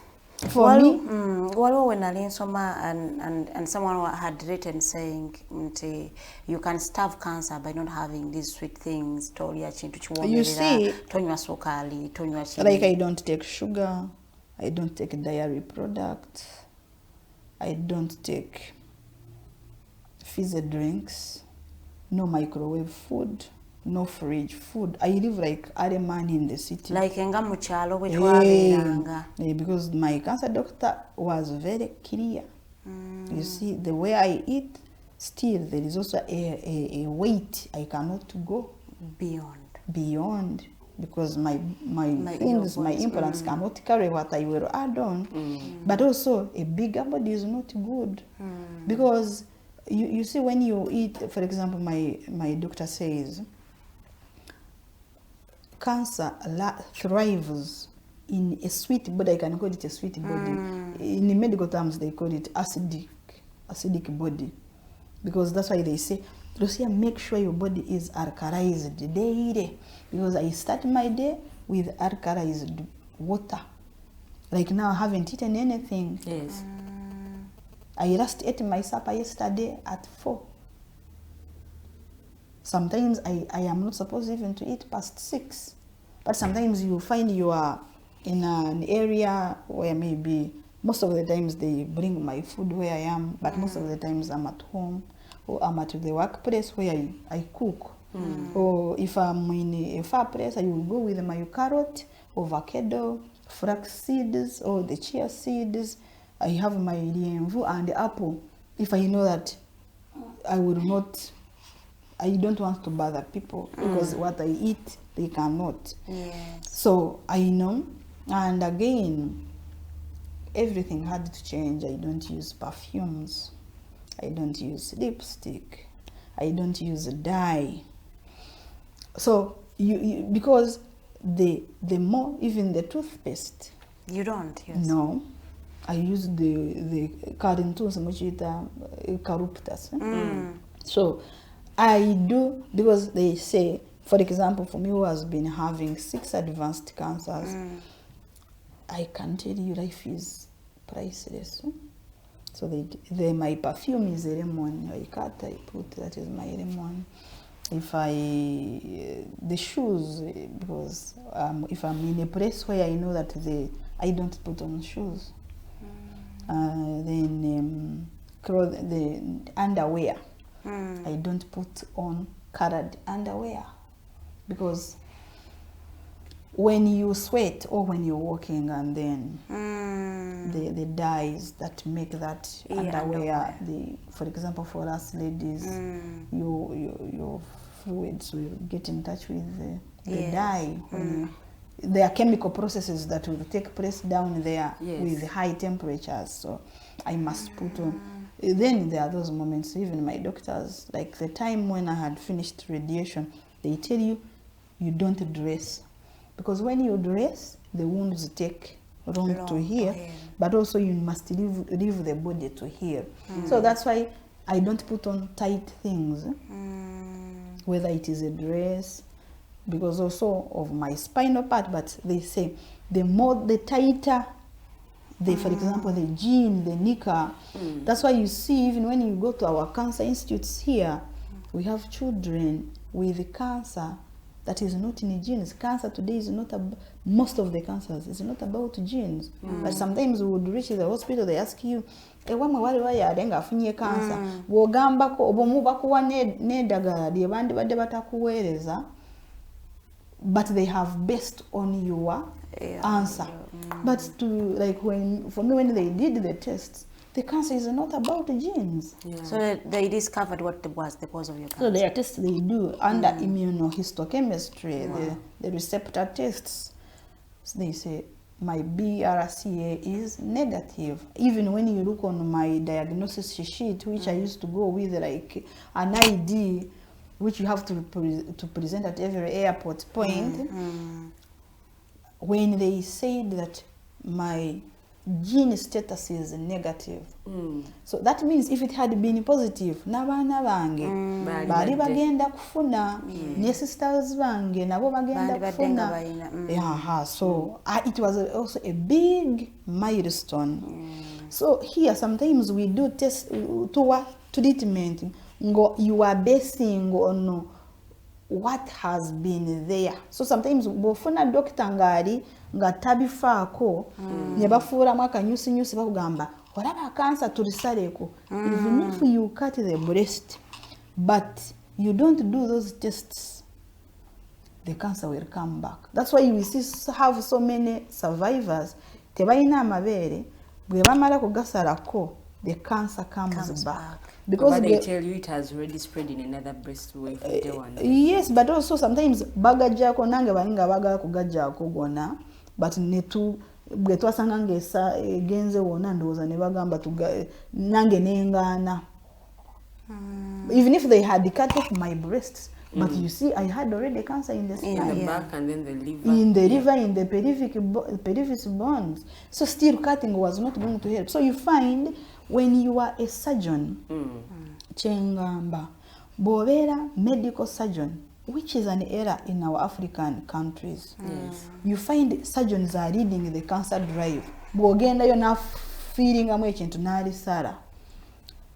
for me, when I nsoma and someone had written saying you can starve cancer by not having these sweet things. You see, like I don't take sugar, I don't take dairy products, I don't take fizzy drinks, no microwave food, no fridge food. I live like a man in the city. Like enga muchalo because my cancer doctor was very clear. You see, the way I eat, still there is also a weight I cannot go beyond, because my things, my implants cannot carry what I will add on. But also a bigger body is not good, because you see, when you eat, for example, my doctor says cancer thrives in a sweet body. I can call it a sweet body. In the medical terms, they call it acidic body, because that's why they say, Rusia, make sure your body is alkalized daily, because I start my day with alkalized water. Like now, I haven't eaten anything. Yes. I last ate my supper yesterday at 4. Sometimes I am not supposed even to eat past 6. But sometimes you find you are in an area where maybe most of the times they bring my food where I am, but most of the times I'm at home or I'm at the workplace where I cook. Or if I'm in a far place, I will go with my carrot, avocado, flax seeds, or the chia seeds. I have my lienvu and the apple. If I know that I don't want to bother people, because what I eat, they cannot. So I know. And again, everything had to change. I don't use perfumes. I don't use lipstick. I don't use dye. So you because the more, even the toothpaste. You don't use? No. I use the Carinthus mochita eucalyptus. So I do, because they say, for example, for me who has been having 6 advanced cancers, I can tell you life is priceless. So my perfume is a lemon. I cut, I put, that is my lemon. If the shoes, because if I'm in a place where I know that I don't put on shoes. Then the underwear, I don't put on colored underwear, because when you sweat or when you're walking, and then the dyes that make that underwear, for example, for us ladies, your fluids will get in touch with the dye. There are chemical processes that will take place down there with high temperatures, so I must put on. Then there are those moments, even my doctors, like the time when I had finished radiation, they tell you don't dress, because when you dress, the wounds take long to heal, but also you must leave the body to heal. So that's why I don't put on tight things, whether it is a dress, because also of my spinal part. But they say the tighter for example, the jean, the knicker. That's why you see, even when you go to our cancer institutes here, we have children with cancer that is not in genes. Cancer today is not most of the cancers is not about genes. But sometimes we would reach the hospital, they ask you, wamwe wali wayalenga afunye cancer, bwogambako obomubakuwa nedagala lye bandi badde batakuweereza, but they have based on your answer. But for me, when they did the tests, the cancer is not about the genes. So they discovered what was the cause of your cancer. So there are tests they do under immunohistochemistry, the receptor tests. So they say my BRCA is negative. Even when you look on my diagnosis sheet, which I used to go with, like an ID, which you have to present at every airport point, when they said that my gene status is negative, so that means if it had been positive, n'abaana bange bali bagenda kufuna, ne sisters bange nabo bagenda kufuna. So it was also a big milestone. So here sometimes we do test to treatment. You are basing on what has been there. So sometimes bofuna doctor ngari nga tabifaako ne bafuuramu akanyusinyusi bakugamba olaba cancer tulisaleko. Even if you cut the breast but you don't do those tests, the cancer will come back. That's why we have so many survivors tebalina amabeere, bwe bamala kugasalako the cancer comes back. Because they tell you it has already spread in another breast way. Yes, but also sometimes bagajjako nange balinga bagala kugajjako gona, but netu bwe twasanga ngesa genze wona ndowooza ne bagamba nange nengaana. Even if they had cut off my breasts, but you see, I had already cancer in the spine, in the back, and then the liver, in the liver, in the pelvis bones. So still cutting was not going to help. So you find when you are a surgeon, chengamba, bobera medical surgeon, which is an error in our African countries. You find surgeons are leading the cancer drive. Bogenda yo na feeling amwe chintu nali sara.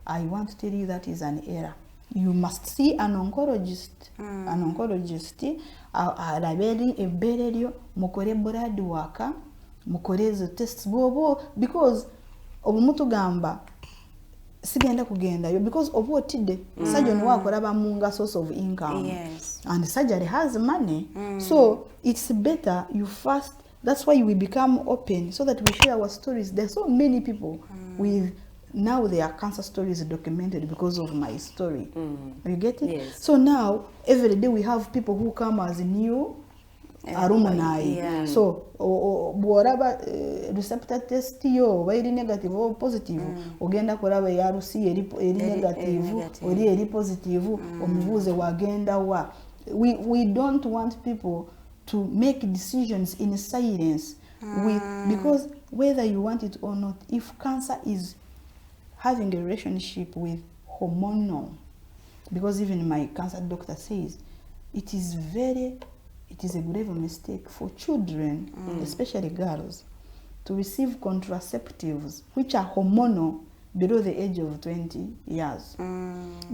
I want to tell you that is an error. You must see an oncologist. An oncologist alabeli eberelyo mukore blood work, mukore the tests bobo, because omuntu gamba sigenda kugenda yo because of what did surgeon wakolaba munga source of income. And surgery has money. So it's better you first. That's why we become open, so that we share our stories. There's so many people with now their cancer stories documented because of my story. You get it? Yes. So now every day we have people who come as new alumni. So bworaba receptor test yo bairi negative or positive, ogenda kolaba ya Rusia eri negative ori eri positive, omubuze wagenda wa. We don't want people to make decisions in silence because whether you want it or not, if cancer is having a relationship with hormonal because even my cancer doctor says it is a grave mistake for children, especially girls, to receive contraceptives which are hormonal below the age of 20 years.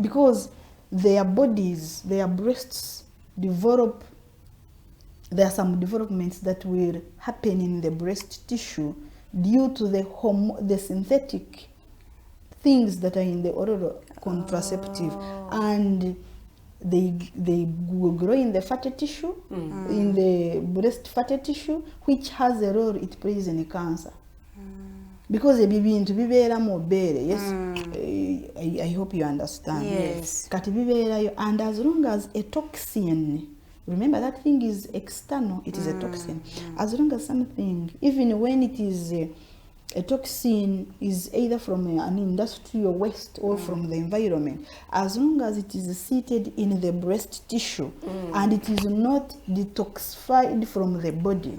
Because their bodies, their breasts develop, there are some developments that will happen in the breast tissue due to the synthetic things that are in the oral contraceptive, and they will grow in the fatty tissue, in the breast fatty tissue, which has a role it plays in cancer. Because ebibintu bibeera mu bbeere, yes, I hope you understand. Yes. Kati bibeerayo, and as long as a toxin, remember that thing is external, it is a toxin. As long as something, even when it is a toxin is either from an industrial waste or from the environment, as long as it is seated in the breast tissue and it is not detoxified from the body,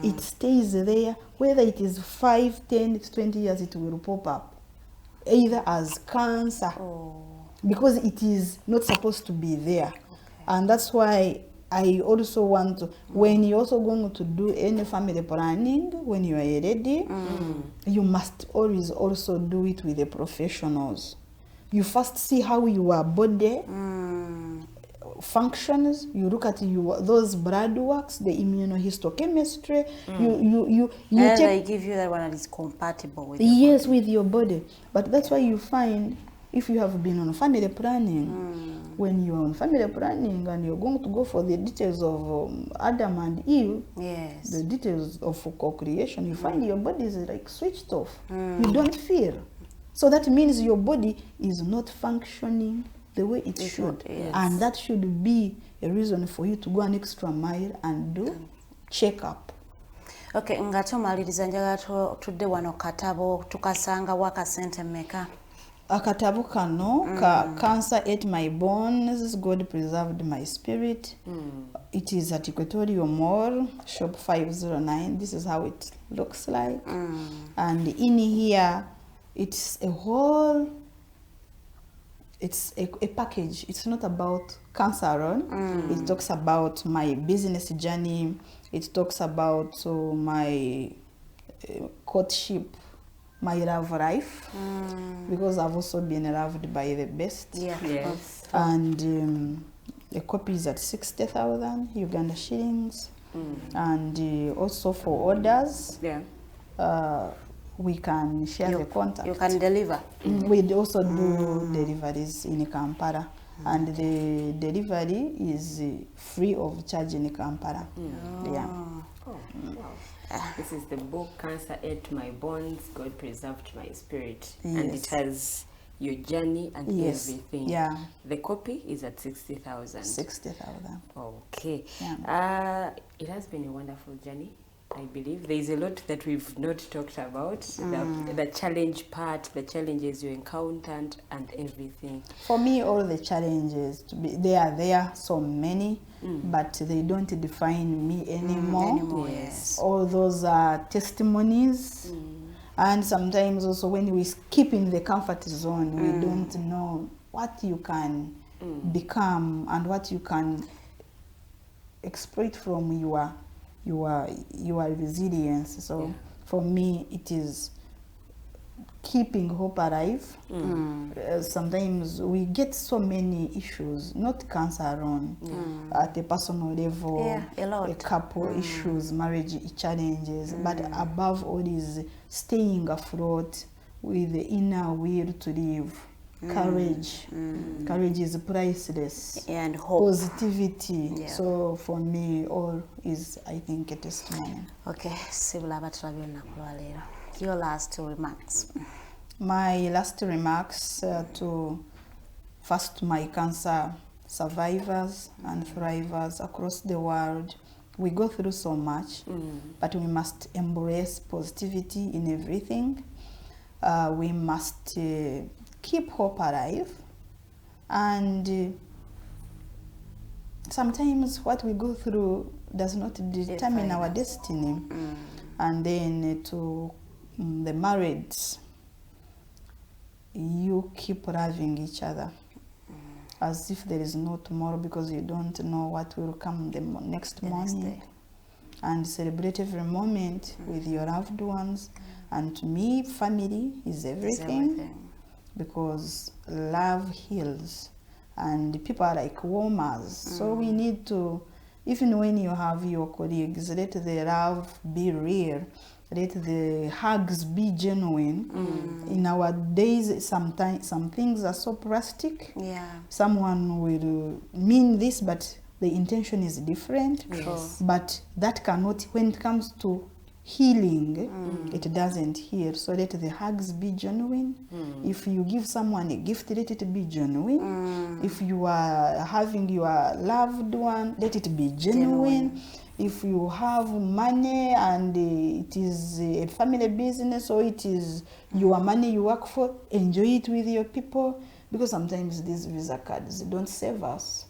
it stays there. Whether it is 5, 10, 20 years, it will pop up either as cancer, because it is not supposed to be there. And that's why I also want to, when you're also going to do any family planning, when you are ready, you must always also do it with the professionals. You first see how your body functions. You look at those blood works, the immunohistochemistry. You and check. they give you that one that is compatible with Yes, with your body. But that's why you find, if you have been on family planning, when you're on family planning and you're going to go for the details of Adam and Eve, yes, the details of co-creation, you find your body is like switched off. You don't feel. So that means your body is not functioning the way it should. Yes. And that should be a reason for you to go an extra mile and do check-up. Okay, nga tumaliriza njagala tudde wano katabo tukasanga waka sente meka. Akatabo kano ka Cancer Ate My Bones, God Preserved My Spirit. It is at Equatorial Mall, shop 509. This is how it looks like. And in here, it's a whole, it's a package. It's not about cancer alone. It talks about my business journey. It talks about my courtship, my love life, because I've also been loved by the best. Yeah. Yes. And the copy is at 60,000 Uganda shillings. And also for orders, we can share the contact. You can deliver. We also do deliveries in Kampala, and the delivery is free of charge in Kampala. Yeah. Oh, wow. This is the book, Cancer Ate My Bones, God Preserved My Spirit. Yes. And it has your journey and everything. Yeah. The copy is at 60,000. 60,000. Okay. Yeah. It has been a wonderful journey, I believe. There is a lot that we've not talked about. The challenge part, the challenges you encountered and everything. For me, all the challenges, they are there, so many, but they don't define me anymore. Yes. All those are testimonies. And sometimes also when we keep in the comfort zone, we don't know what you can become and what you can exploit from your resilience. So for me, it is keeping hope alive. Sometimes we get so many issues, not cancer alone, at a personal level, a lot. a couple issues, marriage challenges, but above all is staying afloat with the inner will to live. Courage. Courage is priceless. And hope. Positivity. Yeah. So for me, all is, I think, a testimony. Okay, sibula batulabye olunaku lwa leero. Your last remarks. My last remarks to first my cancer survivors and thrivers across the world. We go through so much, but we must embrace positivity in everything. We must keep hope alive, and sometimes what we go through does not determine our destiny. And then to the married, you keep loving each other. as if there is no tomorrow, because you don't know what will come the next morning. And celebrate every moment with your loved ones. And to me, family is everything. Because love heals, and people are like warmers. So we need to, even when you have your colleagues, let the love be real, let the hugs be genuine. In our days, sometimes some things are so plastic. Someone will mean this, but the intention is different. But that cannot, when it comes to healing, it doesn't heal. So let the hugs be genuine. If you give someone a gift, let it be genuine. If you are having your loved one, let it be genuine. If you have money and it is a family business, or it is your money you work for, enjoy it with your people. Because sometimes these Visa cards don't save us.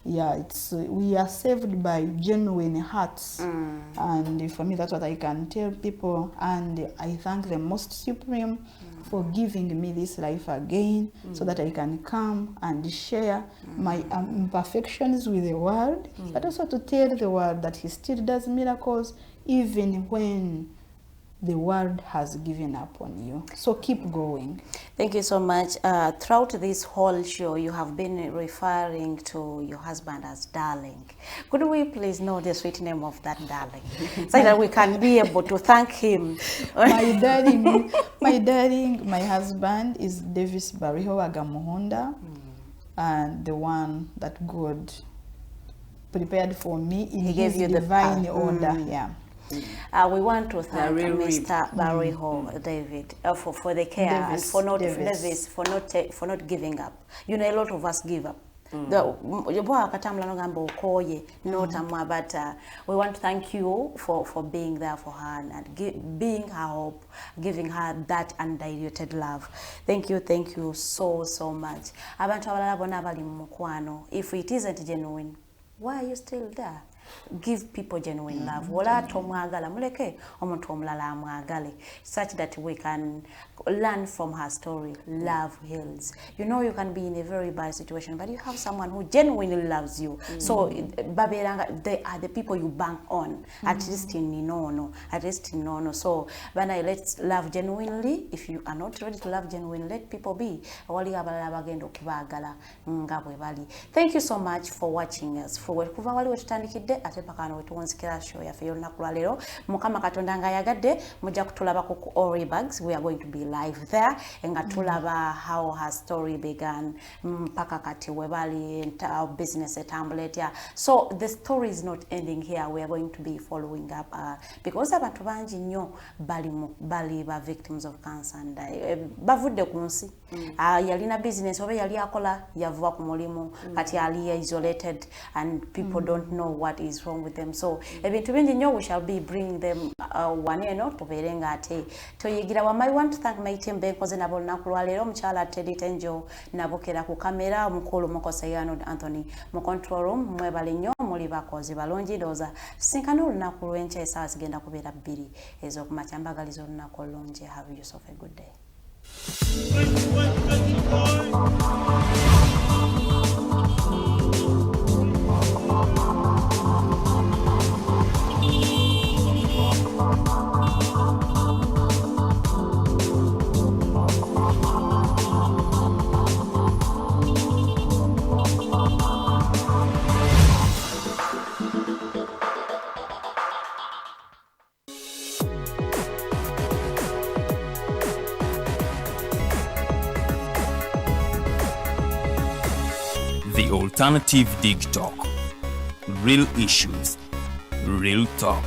Yeah, it's we are saved by genuine hearts. And for me, that's what I can tell people. And I thank the Most Supreme for giving me this life again, so that I can come and share my imperfections with the world, but also to tell the world that He still does miracles, even when the world has given up on you. So keep going. Thank you so much. Throughout this whole show, you have been referring to your husband as darling. Could we please know the sweet name of that darling, so that we can be able to thank him? My darling, my husband is Davis Bariho Agamuhonda, and the one that God prepared for me in His divine order. We want to thank Mr. Bariho, David, for the care and for not Davis, for not giving up. You know, a lot of us give up. But we want to thank you for being there for her and being her hope, giving her that undiluted love. Thank you so much. If it isn't genuine, why are you still there? Give people genuine love. Such that we can learn from her story. Love heals. You know, you can be in a very bad situation, but you have someone who genuinely loves you. So they are the people you bank on. At least in Ninono. So let's love genuinely. If you are not ready to love genuinely, let people be. Thank you so much for watching us. Ate pakano wetuwonzikira show ya feyo lunaku lwa leero mukama katonda nga yagadde mujja kutulaba ku Oribags. We are going to be live there nga tulaba how her story began mpaka kati webali business etambula. So the story is not ending here. We are going to be following up because abantu bangi nnyo bali ba victims of cancer and bavudde ku nsi yalina business oba yali akola yavuwa ku mulimu kati ali isolated and people don't know what is wrong with them. So ebintu bingi nnyo we shall be bringing them one eno tubeere nga ate toyigira wama. I want to thank my team benkoze nabo lunaku lwa leero mukyala Teddy Tenjo nabokera ku kamera omukulu Mukosayano Anthony mu control room mwebale nnyo muli bakozi balungi ndooza tusinkana olunaku lw'enkya essaawa zigenda kubeera 2 ez'okumakya mbagaliza olunaku olungi. Have yourself a good day. The Alternative Dig Talk. Real issues, real talk.